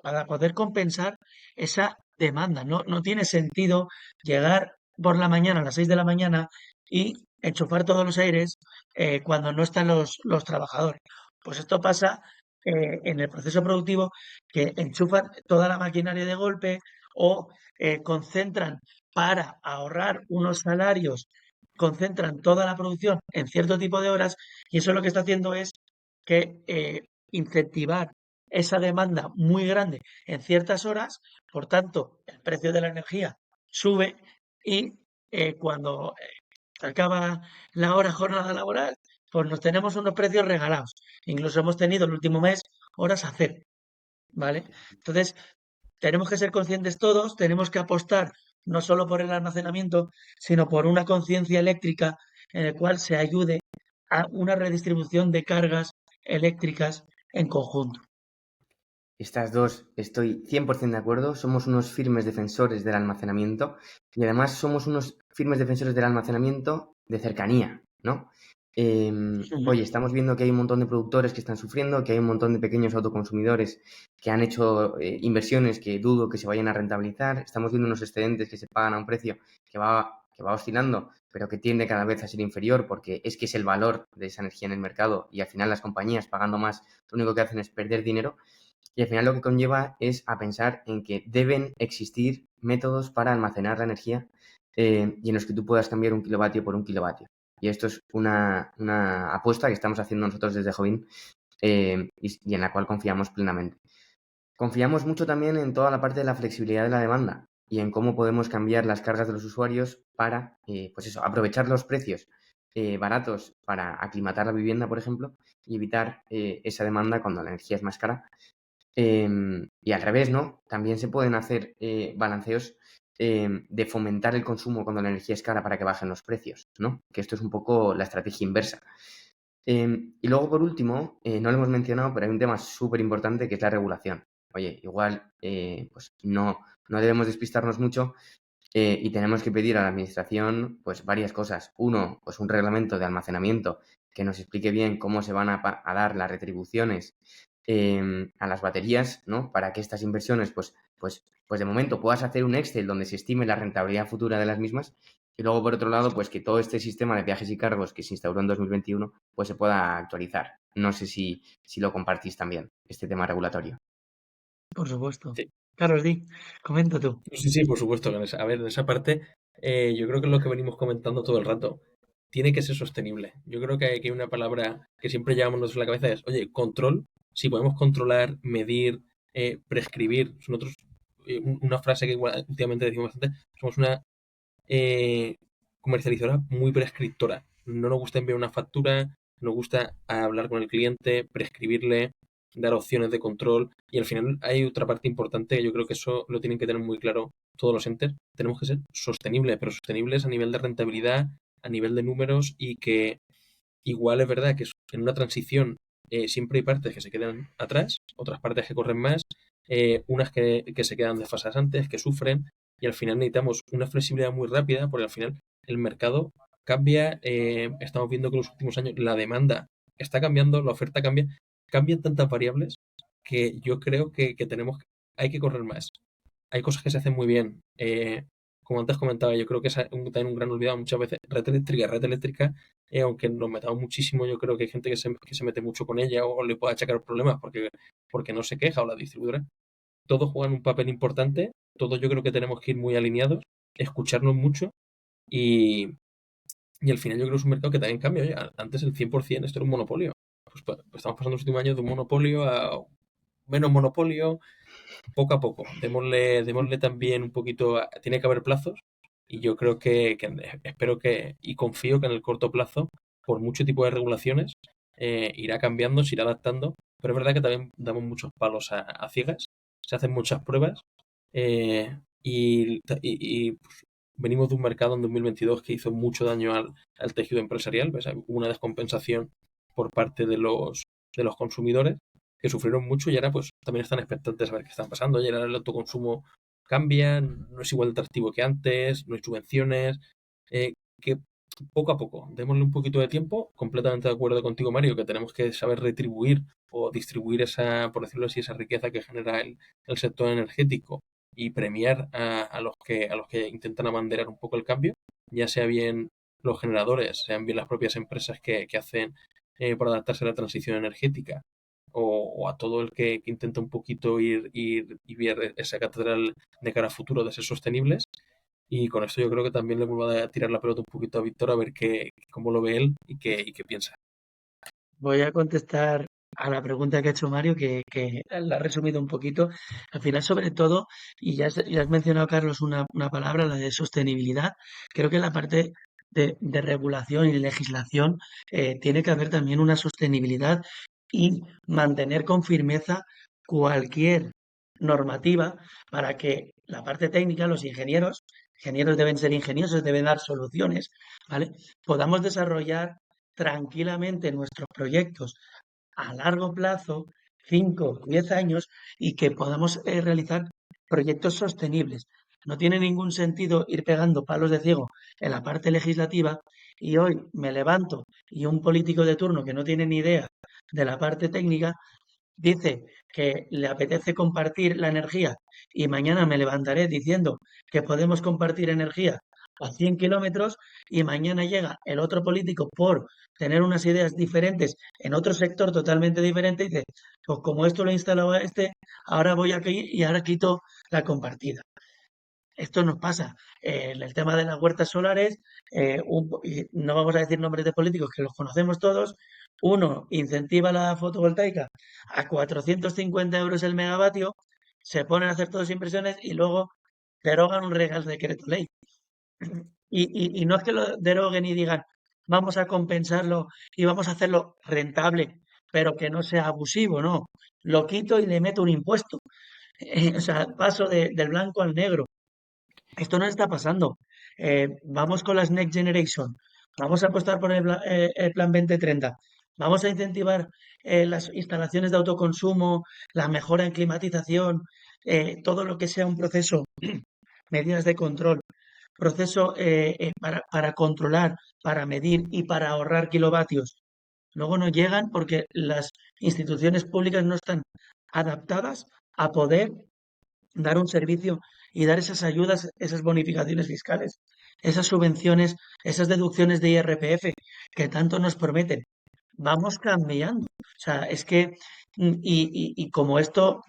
para poder compensar esa demanda. No tiene sentido llegar por la mañana a las 6 de la mañana y enchufar todos los aires cuando no están los trabajadores. Pues esto pasa en el proceso productivo, que enchufan toda la maquinaria de golpe o concentran para ahorrar unos salarios, concentran toda la producción en cierto tipo de horas, y eso lo que está haciendo es que incentivar esa demanda muy grande en ciertas horas. Por tanto, el precio de la energía sube y cuando acaba la hora jornada laboral, pues nos tenemos unos precios regalados. Incluso hemos tenido el último mes horas a cero, ¿vale? Entonces, tenemos que ser conscientes todos, tenemos que apostar no solo por el almacenamiento, sino por una conciencia eléctrica en el cual se ayude a una redistribución de cargas eléctricas en conjunto. Estas dos estoy 100% de acuerdo, somos unos firmes defensores del almacenamiento y además somos unos firmes defensores del almacenamiento de cercanía, ¿no? Oye, estamos viendo que hay un montón de productores que están sufriendo, que hay un montón de pequeños autoconsumidores que han hecho inversiones que dudo que se vayan a rentabilizar, estamos viendo unos excedentes que se pagan a un precio que va oscilando, pero que tiende cada vez a ser inferior porque es que es el valor de esa energía en el mercado y al final las compañías pagando más lo único que hacen es perder dinero. Y al final lo que conlleva es a pensar en que deben existir métodos para almacenar la energía y en los que tú puedas cambiar 1 kilovatio por 1 kilovatio. Y esto es una apuesta que estamos haciendo nosotros desde Jovin y en la cual confiamos plenamente. Confiamos mucho también en toda la parte de la flexibilidad de la demanda y en cómo podemos cambiar las cargas de los usuarios para, pues eso, aprovechar los precios baratos para aclimatar la vivienda, por ejemplo, y evitar esa demanda cuando la energía es más cara. Y al revés, ¿no? También se pueden hacer balanceos de fomentar el consumo cuando la energía es cara para que bajen los precios, ¿no? Que esto es un poco la estrategia inversa. Y luego, por último, no lo hemos mencionado, pero hay un tema súper importante que es la regulación. Oye, igual pues no debemos despistarnos mucho y tenemos que pedir a la administración pues varias cosas. Uno, pues un reglamento de almacenamiento que nos explique bien cómo se van a dar las retribuciones a las baterías, ¿no? Para que estas inversiones, pues de momento puedas hacer un Excel donde se estime la rentabilidad futura de las mismas. Y luego, por otro lado, pues que todo este sistema de viajes y cargos que se instauró en 2021, pues se pueda actualizar. No sé si lo compartís también, este tema regulatorio. Por supuesto. Sí, Carlos, comenta tú. sí, sí, por supuesto. A ver, en esa parte, yo creo que es lo que venimos comentando todo el rato. Tiene que ser sostenible. Yo creo que hay una palabra que siempre llevamos nosotros en la cabeza es, oye, control. Si podemos controlar, medir, prescribir. Nosotros, una frase que últimamente decimos bastante, somos una eh, comercializadora muy prescriptora. No nos gusta enviar una factura, nos gusta hablar con el cliente, prescribirle, dar opciones de control. Y al final hay otra parte importante que yo creo que eso lo tienen que tener muy claro todos los entes. Tenemos que ser sostenibles, pero sostenibles a nivel de rentabilidad, a nivel de números y que igual es verdad que en una transición siempre hay partes que se quedan atrás, otras partes que corren más, unas que se quedan desfasadas antes, que sufren, y al final necesitamos una flexibilidad muy rápida, porque al final el mercado cambia, estamos viendo que en los últimos años la demanda está cambiando, la oferta cambia, cambian tantas variables que yo creo que hay que correr más. Hay cosas que se hacen muy bien. Como antes comentaba, yo creo que es también un gran olvidado muchas veces. Red eléctrica, aunque nos metamos muchísimo, yo creo que hay gente que se mete mucho con ella o le puede achacar problemas porque no se queja o la distribuidora. Todos juegan un papel importante, todos yo creo que tenemos que ir muy alineados, escucharnos mucho y, y al final yo creo que es un mercado que también cambia. Oye, antes el 100% esto era un monopolio. Pues estamos pasando los últimos años de un monopolio a menos monopolio, poco a poco. Démosle también un poquito, tiene que haber plazos y yo creo que espero que y confío que en el corto plazo, por mucho tipo de regulaciones, irá cambiando, se irá adaptando, pero es verdad que también damos muchos palos a ciegas, se hacen muchas pruebas pues, venimos de un mercado en 2022 que hizo mucho daño al tejido empresarial, pues, hubo una descompensación por parte de los consumidores que sufrieron mucho y ahora pues también están expectantes a ver qué están pasando. Y ahora el autoconsumo cambia, no es igual de atractivo que antes, no hay subvenciones, que poco a poco, démosle un poquito de tiempo, completamente de acuerdo contigo, Mario, que tenemos que saber retribuir o distribuir esa, por decirlo así, esa riqueza que genera el sector energético y premiar a los que intentan abanderar un poco el cambio, ya sea bien los generadores, sean bien las propias empresas que hacen por adaptarse a la transición energética, o a todo el que intenta un poquito ir y ver esa catedral de cara a futuro de ser sostenibles. Y con esto yo creo que también le vuelvo a tirar la pelota un poquito a Víctor a ver cómo lo ve él y qué piensa. Voy a contestar a la pregunta que ha hecho Mario, que la ha resumido un poquito. Al final, sobre todo, y ya has mencionado, Carlos, una palabra, la de sostenibilidad. Creo que en la parte de regulación y legislación tiene que haber también una sostenibilidad y mantener con firmeza cualquier normativa para que la parte técnica, los ingenieros deben ser ingeniosos, deben dar soluciones, ¿vale? Podamos desarrollar tranquilamente nuestros proyectos a largo plazo, 5, 10 años, y que podamos realizar proyectos sostenibles. No tiene ningún sentido ir pegando palos de ciego en la parte legislativa y hoy me levanto y un político de turno que no tiene ni idea de la parte técnica dice que le apetece compartir la energía y mañana me levantaré diciendo que podemos compartir energía a 100 kilómetros y mañana llega el otro político por tener unas ideas diferentes en otro sector totalmente diferente y dice, pues como esto lo he instalado a este, ahora voy aquí y ahora quito la compartida. Esto nos pasa en el tema de las huertas solares, y no vamos a decir nombres de políticos que los conocemos todos. Uno incentiva la fotovoltaica a 450 euros el megavatio, se ponen a hacer todas impresiones y luego derogan un Real Decreto Ley. Y no es que lo deroguen y digan, vamos a compensarlo y vamos a hacerlo rentable pero que no sea abusivo, no. Lo quito y le meto un impuesto. O sea, paso del blanco al negro. Esto no está pasando. Vamos con las Next Generation. Vamos a apostar por el plan 2030. Vamos a incentivar las instalaciones de autoconsumo, la mejora en climatización, todo lo que sea un proceso, medidas de control, proceso para controlar, para medir y para ahorrar kilovatios. Luego no llegan porque las instituciones públicas no están adaptadas a poder dar un servicio y dar esas ayudas, esas bonificaciones fiscales, esas subvenciones, esas deducciones de IRPF que tanto nos prometen. Vamos cambiando. O sea, es que, y como esto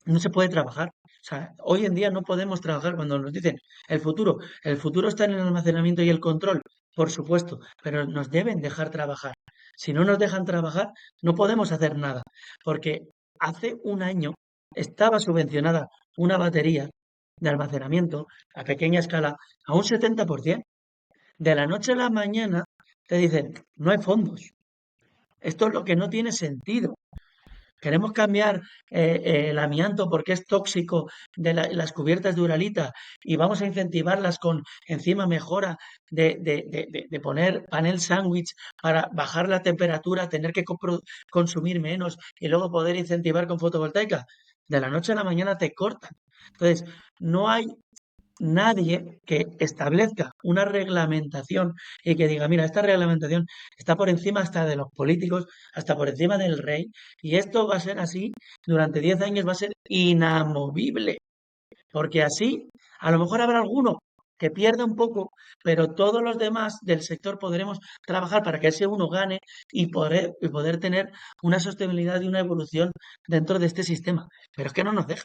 no se puede trabajar. O sea, hoy en día no podemos trabajar cuando nos dicen el futuro. El futuro está en el almacenamiento y el control, por supuesto, pero nos deben dejar trabajar. Si no nos dejan trabajar, no podemos hacer nada, porque hace un año estaba subvencionada una batería de almacenamiento a pequeña escala a un 70%. De la noche a la mañana te dicen, no hay fondos. Esto es lo que no tiene sentido. Queremos cambiar el amianto porque es tóxico de las cubiertas de Uralita y vamos a incentivarlas con encima mejora de poner panel sándwich para bajar la temperatura, tener que consumir menos y luego poder incentivar con fotovoltaica. De la noche a la mañana te cortan. Entonces, no hay nadie que establezca una reglamentación y que diga, mira, esta reglamentación está por encima hasta de los políticos, hasta por encima del rey, y esto va a ser así durante 10 años, va a ser inamovible, porque así a lo mejor habrá alguno que pierda un poco, pero todos los demás del sector podremos trabajar para que ese uno gane y poder tener una sostenibilidad y una evolución dentro de este sistema. Pero es que no nos deja,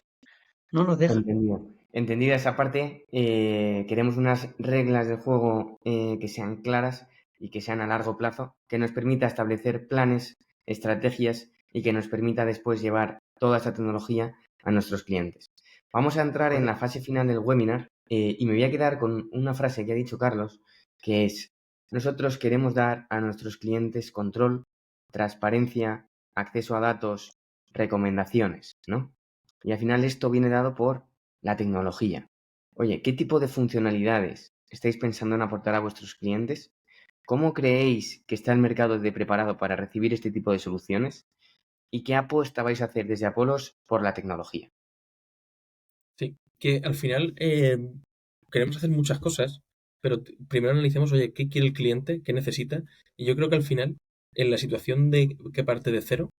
no nos deja. Entendido. Entendida esa parte, queremos unas reglas del juego que sean claras y que sean a largo plazo, que nos permita establecer planes, estrategias y que nos permita después llevar toda esa tecnología a nuestros clientes. Vamos a entrar en la fase final del webinar y me voy a quedar con una frase que ha dicho Carlos, que es, nosotros queremos dar a nuestros clientes control, transparencia, acceso a datos, recomendaciones, ¿no? Y al final esto viene dado por la tecnología. Oye, ¿qué tipo de funcionalidades estáis pensando en aportar a vuestros clientes? ¿Cómo creéis que está el mercado de preparado para recibir este tipo de soluciones? ¿Y qué apuesta vais a hacer desde Apolos por la tecnología? Sí, que al final queremos hacer muchas cosas, pero primero analicemos, oye, ¿qué quiere el cliente? ¿Qué necesita? Y yo creo que al final, en la situación de que parte de cero,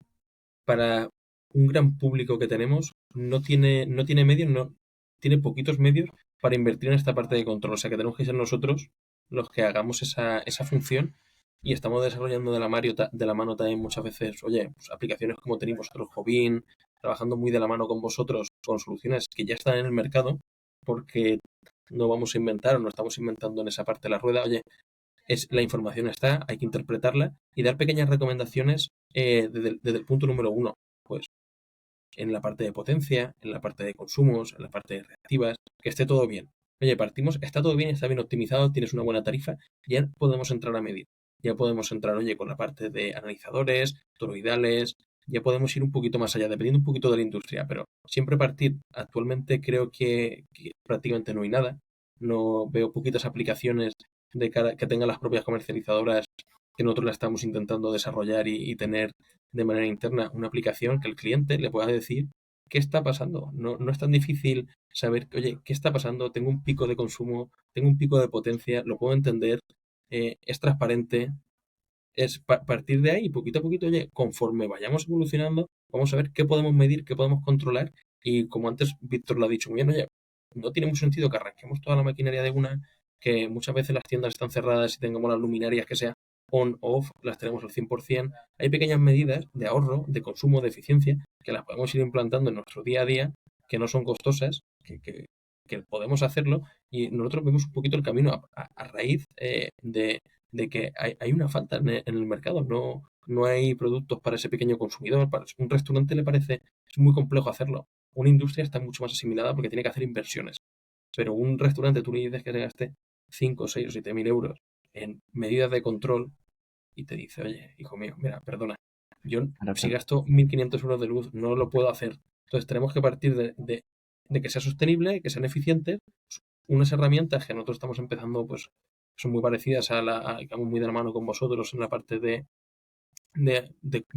para un gran público que tenemos, no tiene medios, no, tiene poquitos medios para invertir en esta parte de control. O sea que tenemos que ser nosotros los que hagamos esa función y estamos desarrollando de la mano también muchas veces, oye, pues aplicaciones como tenéis vosotros, Jovin, trabajando muy de la mano con vosotros, con soluciones que ya están en el mercado, porque no vamos a inventar o no estamos inventando en esa parte de la rueda. Oye, la información está, hay que interpretarla y dar pequeñas recomendaciones desde el punto número uno. Pues en la parte de potencia, en la parte de consumos, en la parte de reactivas, que esté todo bien. Oye, partimos, está bien optimizado, tienes una buena tarifa, ya podemos entrar a medir. Ya podemos entrar, oye, con la parte de analizadores, toroidales, ya podemos ir un poquito más allá, dependiendo un poquito de la industria, pero siempre partir. Actualmente creo que prácticamente no hay nada. No veo poquitas aplicaciones que tengan las propias comercializadoras que nosotros la estamos intentando desarrollar y tener de manera interna una aplicación que el cliente le pueda decir qué está pasando. No, no es tan difícil saber, oye, ¿qué está pasando? Tengo un pico de consumo, tengo un pico de potencia, lo puedo entender, es transparente. Es partir de ahí, poquito a poquito, oye, conforme vayamos evolucionando, vamos a ver qué podemos medir, qué podemos controlar. Y como antes Víctor lo ha dicho muy bien, oye, no tiene mucho sentido que arranquemos toda la maquinaria de una, que muchas veces las tiendas están cerradas y tengamos las luminarias que sea on-off, las tenemos al 100%. Hay pequeñas medidas de ahorro, de consumo, de eficiencia, que las podemos ir implantando en nuestro día a día, que no son costosas, que podemos hacerlo y nosotros vemos un poquito el camino a raíz de que hay una falta en el mercado, no hay productos para ese pequeño consumidor, para un restaurante le parece, es muy complejo hacerlo. Una industria está mucho más asimilada porque tiene que hacer inversiones, pero un restaurante tú le dices que se gaste 5, 6 o 7 mil euros en medidas de control y te dice, oye, hijo mío, mira, perdona, Yo, si Correcto. gasto 1.500 euros de luz, no lo puedo hacer. Entonces, tenemos que partir de que sea sostenible, que sean eficientes, unas herramientas que nosotros estamos empezando, pues, son muy parecidas digamos, muy de la mano con vosotros en la parte de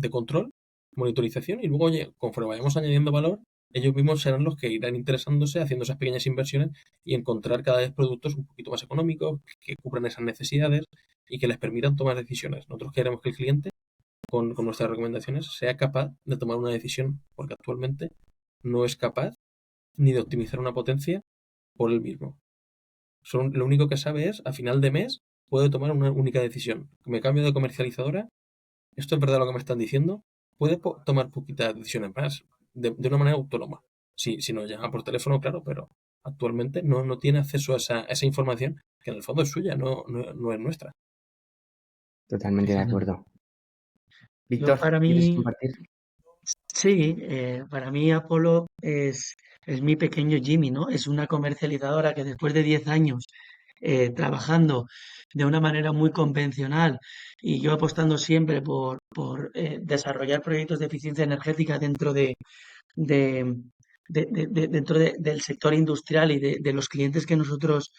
control, monitorización, y luego, oye, conforme vayamos añadiendo valor, ellos mismos serán los que irán interesándose, haciendo esas pequeñas inversiones y encontrar cada vez productos un poquito más económicos, que cubran esas necesidades y que les permitan tomar decisiones. Nosotros queremos que el cliente, con nuestras recomendaciones, sea capaz de tomar una decisión, porque actualmente no es capaz ni de optimizar una potencia por él mismo. Lo único que sabe es, a final de mes, puede tomar una única decisión. Me cambio de comercializadora, esto es verdad lo que me están diciendo, puede tomar poquitas decisiones más, de una manera autónoma. Si nos llama por teléfono, claro, pero actualmente no tiene acceso a esa información que en el fondo es suya, no es nuestra. Totalmente de Exactamente. acuerdo. Yo Víctor, para ¿quieres mí, compartir? sí, para mí Apolo es mi pequeño Jimmy, ¿no? Es una comercializadora que después de 10 años trabajando de una manera muy convencional y yo apostando siempre por desarrollar proyectos de eficiencia energética de, del sector industrial y de los clientes que nosotros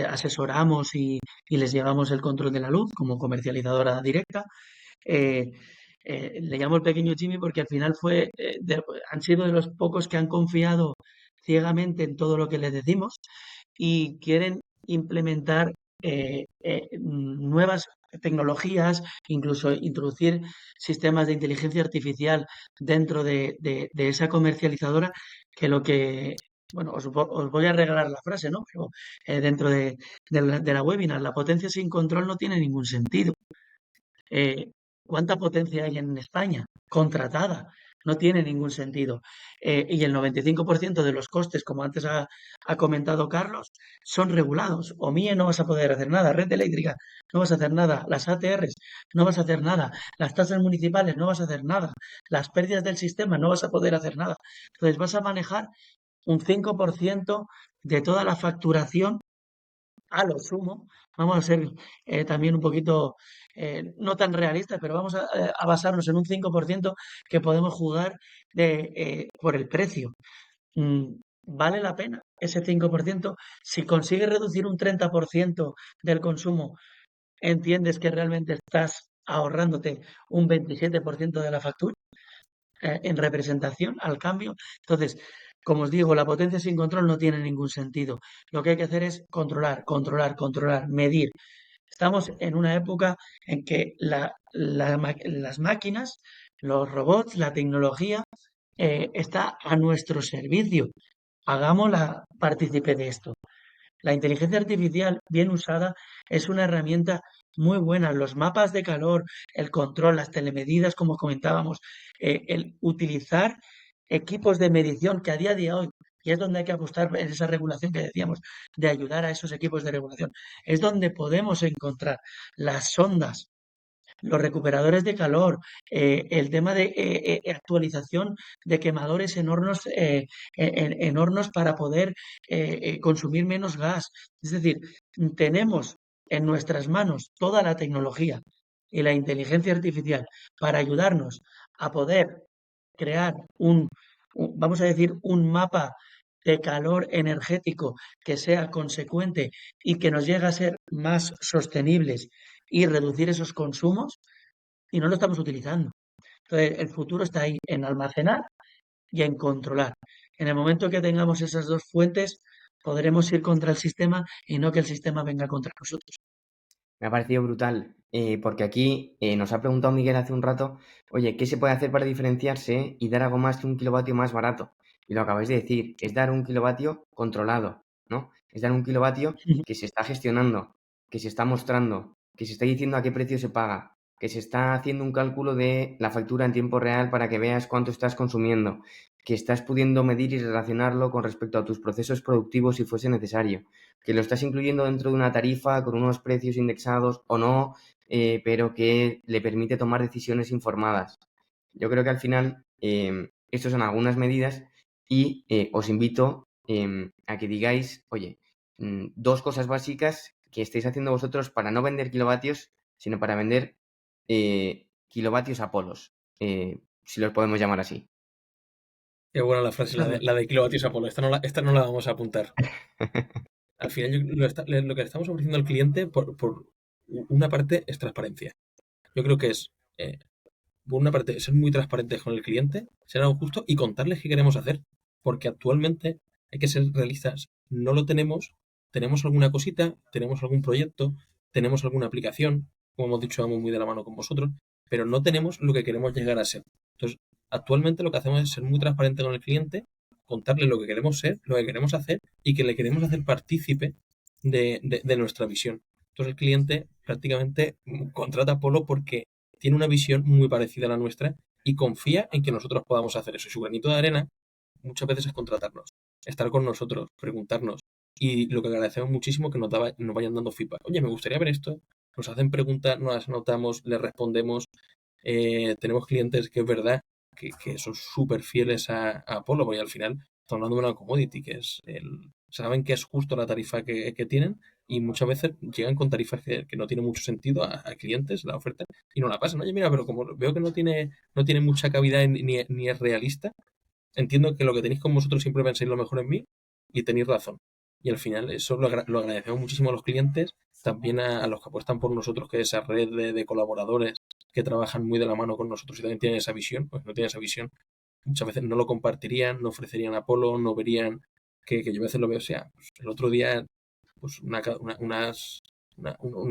asesoramos y les llevamos el control de la luz como comercializadora directa. eh, Le llamo el pequeño Jimmy porque al final han sido de los pocos que han confiado ciegamente en todo lo que les decimos y quieren implementar nuevas tecnologías, incluso introducir sistemas de inteligencia artificial dentro de esa comercializadora, bueno, os voy a regalar la frase, ¿no? Pero dentro de la webinar, la potencia sin control no tiene ningún sentido. Eh, ¿Cuánta potencia hay en España? Contratada. No tiene ningún sentido. Y el 95% de los costes, como antes ha comentado Carlos, son regulados. O MIE no vas a poder hacer nada. Red eléctrica no vas a hacer nada. Las ATRs no vas a hacer nada. Las tasas municipales no vas a hacer nada. Las pérdidas del sistema no vas a poder hacer nada. Entonces vas a manejar un 5% de toda la facturación a lo sumo. Vamos a ser también un poquito, no tan realistas, pero vamos a basarnos en un 5% que podemos jugar por el precio. Mm, ¿Vale la pena ese 5%? Si consigues reducir un 30% del consumo, entiendes que realmente estás ahorrándote un 27% de la factura en representación al cambio. Entonces, como os digo, la potencia sin control no tiene ningún sentido. Lo que hay que hacer es controlar, controlar, controlar, medir. Estamos en una época en que las máquinas, los robots, la tecnología está a nuestro servicio. Hagámosla partícipe de esto. La inteligencia artificial bien usada es una herramienta muy buena. Los mapas de calor, el control, las telemedidas, como comentábamos, el utilizar equipos de medición que a día de hoy, y es donde hay que apostar en esa regulación que decíamos, de ayudar a esos equipos de regulación, es donde podemos encontrar las sondas, los recuperadores de calor, el tema de actualización de quemadores en hornos para poder consumir menos gas. Es decir, tenemos en nuestras manos toda la tecnología y la inteligencia artificial para ayudarnos a poder crear vamos a decir, un mapa de calor energético que sea consecuente y que nos llegue a ser más sostenibles y reducir esos consumos y no lo estamos utilizando. Entonces, el futuro está ahí, en almacenar y en controlar. En el momento que tengamos esas dos fuentes, podremos ir contra el sistema y no que el sistema venga contra nosotros. Me ha parecido brutal, porque aquí nos ha preguntado Miguel hace un rato, oye, ¿qué se puede hacer para diferenciarse y dar algo más que un kilovatio más barato? Y lo acabáis de decir, es dar un kilovatio controlado, ¿no? Es dar un kilovatio que se está gestionando, que se está mostrando, que se está diciendo a qué precio se paga, que se está haciendo un cálculo de la factura en tiempo real para que veas cuánto estás consumiendo, que estás pudiendo medir y relacionarlo con respecto a tus procesos productivos si fuese necesario, que lo estás incluyendo dentro de una tarifa con unos precios indexados o no, pero que le permite tomar decisiones informadas. Yo creo que al final estas son algunas medidas y os invito a que digáis, oye, dos cosas básicas que estáis haciendo vosotros para no vender kilovatios, sino para vender kilovatios a polos. si los podemos llamar así. Qué buena la frase, Claro. la de kilovatios Apolo. Esta no la vamos a apuntar. Al final, lo que le estamos ofreciendo al cliente, por una parte, es transparencia. Yo creo que es, por una parte, ser muy transparentes con el cliente, ser algo justo y contarles qué queremos hacer. Porque actualmente hay que ser realistas. No lo tenemos, tenemos alguna cosita, tenemos algún proyecto, tenemos alguna aplicación, como hemos dicho, vamos muy de la mano con vosotros, pero no tenemos lo que queremos llegar a ser. Entonces, actualmente lo que hacemos es ser muy transparente con el cliente, contarle lo que queremos ser, lo que queremos hacer y que le queremos hacer partícipe de nuestra visión. Entonces el cliente prácticamente contrata a Polo porque tiene una visión muy parecida a la nuestra y confía en que nosotros podamos hacer eso. Y su granito de arena muchas veces es contratarnos, estar con nosotros, preguntarnos. Y lo que agradecemos muchísimo es que nos vayan dando feedback. Oye, me gustaría ver esto. Nos hacen preguntas, nos las anotamos, les respondemos. Tenemos clientes que es verdad que son súper fieles a Apolo, porque al final estamos hablando de una commodity, que es saben que es justo la tarifa que tienen y muchas veces llegan con tarifas que no tienen mucho sentido a clientes, la oferta, y no la pasan. Oye, mira, pero como veo que no tiene mucha cavidad ni es realista, entiendo que lo que tenéis con vosotros siempre pensáis lo mejor en mí y tenéis razón. Y al final eso lo agradecemos muchísimo a los clientes, también a los que apuestan por nosotros, que esa red de colaboradores que trabajan muy de la mano con nosotros y también tienen esa visión, pues no tienen esa visión, muchas veces no lo compartirían, no ofrecerían Apolo, no verían que yo a veces lo veo, o sea, pues el otro día, pues unos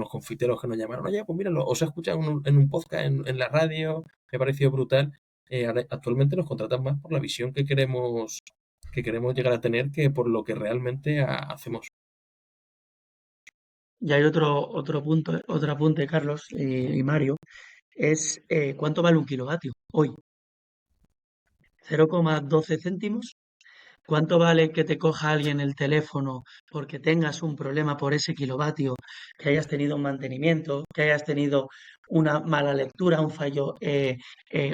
confiteros que nos llamaron, oye, pues míralo, os he escuchado en un podcast, en la radio, me ha parecido brutal. Actualmente nos contratan más por la visión que queremos llegar a tener que por lo que realmente hacemos. Y hay otro punto, otro apunte, Carlos y Mario, es cuánto vale un kilovatio hoy. 0,12 céntimos. ¿Cuánto vale que te coja alguien el teléfono porque tengas un problema por ese kilovatio, que hayas tenido un mantenimiento, que hayas tenido una mala lectura, un fallo,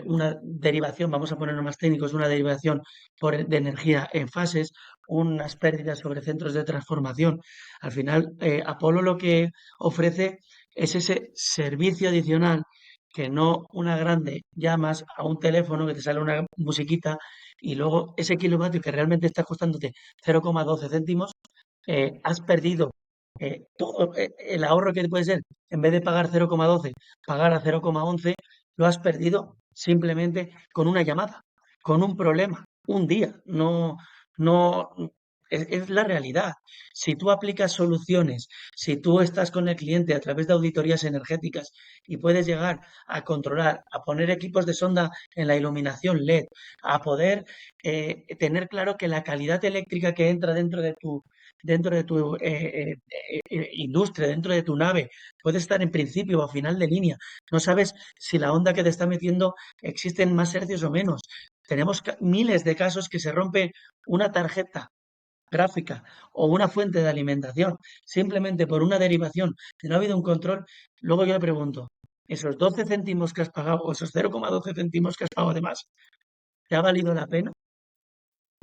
una derivación, vamos a ponernos más técnicos, una derivación de energía en fases, unas pérdidas sobre centros de transformación? Al final, Apolo lo que ofrece es ese servicio adicional que no una grande llamas a un teléfono que te sale una musiquita y luego ese kilovatio que realmente está costándote 0,12 céntimos, has perdido todo el ahorro que puede ser, en vez de pagar 0,12, pagar a 0,11, lo has perdido simplemente con una llamada, con un problema, un día. No, no, es la realidad. Si tú aplicas soluciones, si tú estás con el cliente a través de auditorías energéticas y puedes llegar a controlar, a poner equipos de sonda en la iluminación LED, a poder tener claro que la calidad eléctrica que entra dentro de tu industria, dentro de tu nave, puede estar en principio o a final de línea. No sabes si la onda que te está metiendo existen más hercios o menos. Tenemos miles de casos que se rompe una tarjeta gráfica o una fuente de alimentación simplemente por una derivación que no ha habido un control. Luego yo le pregunto, ¿esos 12 céntimos que has pagado o esos 0,12 céntimos que has pagado de más, te ha valido la pena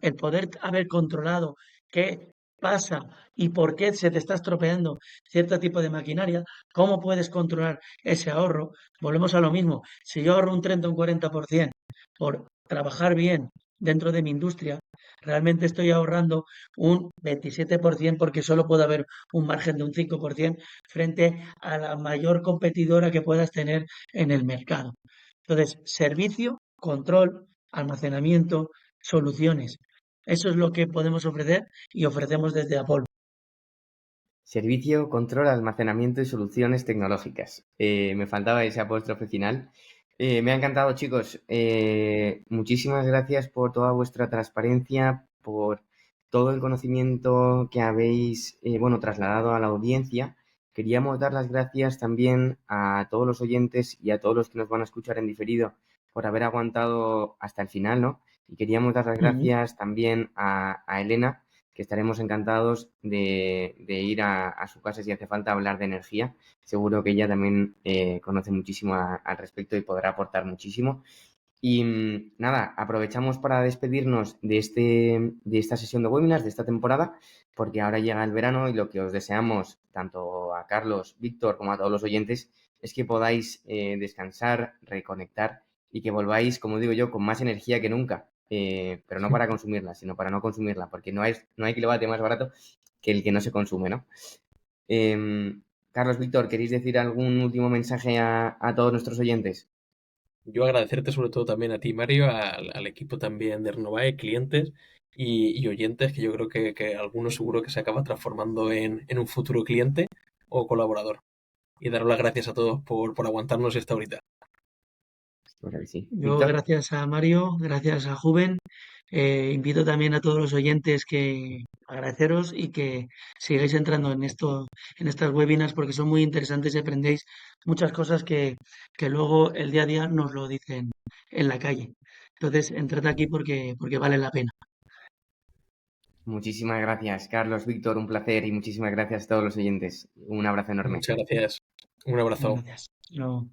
el poder haber controlado qué pasa y por qué se te está estropeando cierto tipo de maquinaria? ¿Cómo puedes controlar ese ahorro? Volvemos a lo mismo. Si yo ahorro un 30 o un 40% por trabajar bien dentro de mi industria, realmente estoy ahorrando un 27% porque solo puede haber un margen de un 5% frente a la mayor competidora que puedas tener en el mercado. Entonces, servicio, control, almacenamiento, soluciones. Eso es lo que podemos ofrecer y ofrecemos desde Apolo. Servicio, control, almacenamiento y soluciones tecnológicas. Me faltaba ese apóstrofe final. Me ha encantado, chicos. Muchísimas gracias por toda vuestra transparencia, por todo el conocimiento que habéis, trasladado a la audiencia. Queríamos dar las gracias también a todos los oyentes y a todos los que nos van a escuchar en diferido por haber aguantado hasta el final, ¿no? Y queríamos dar las gracias también a Elena, que estaremos encantados de ir a su casa si hace falta hablar de energía. Seguro que ella también conoce muchísimo al respecto y podrá aportar muchísimo. Y nada, aprovechamos para despedirnos de esta sesión de webinars, de esta temporada, porque ahora llega el verano y lo que os deseamos, tanto a Carlos, Víctor, como a todos los oyentes, es que podáis descansar, reconectar y que volváis, como digo yo, con más energía que nunca. Pero no para consumirla, sino para no consumirla, porque no hay kilovatio más barato que el que no se consume, ¿no? Carlos, Víctor, ¿queréis decir algún último mensaje a todos nuestros oyentes? Yo agradecerte sobre todo también a ti, Mario, al equipo también de Renovae, clientes y oyentes, que yo creo que algunos seguro que se acaba transformando en un futuro cliente o colaborador. Y daros las gracias a todos por aguantarnos esta horita. Pues a ver, sí. Yo, Víctor, gracias a Mario, gracias a Juven, invito también a todos los oyentes que agradeceros y que sigáis entrando en esto, en estas webinars porque son muy interesantes y aprendéis muchas cosas que luego el día a día nos lo dicen en la calle. Entonces, entrad aquí porque vale la pena. muchísimas gracias. Carlos, Víctor, un placer y muchísimas gracias a todos los oyentes. Un abrazo enorme. Muchas gracias. Un abrazo. Gracias. No.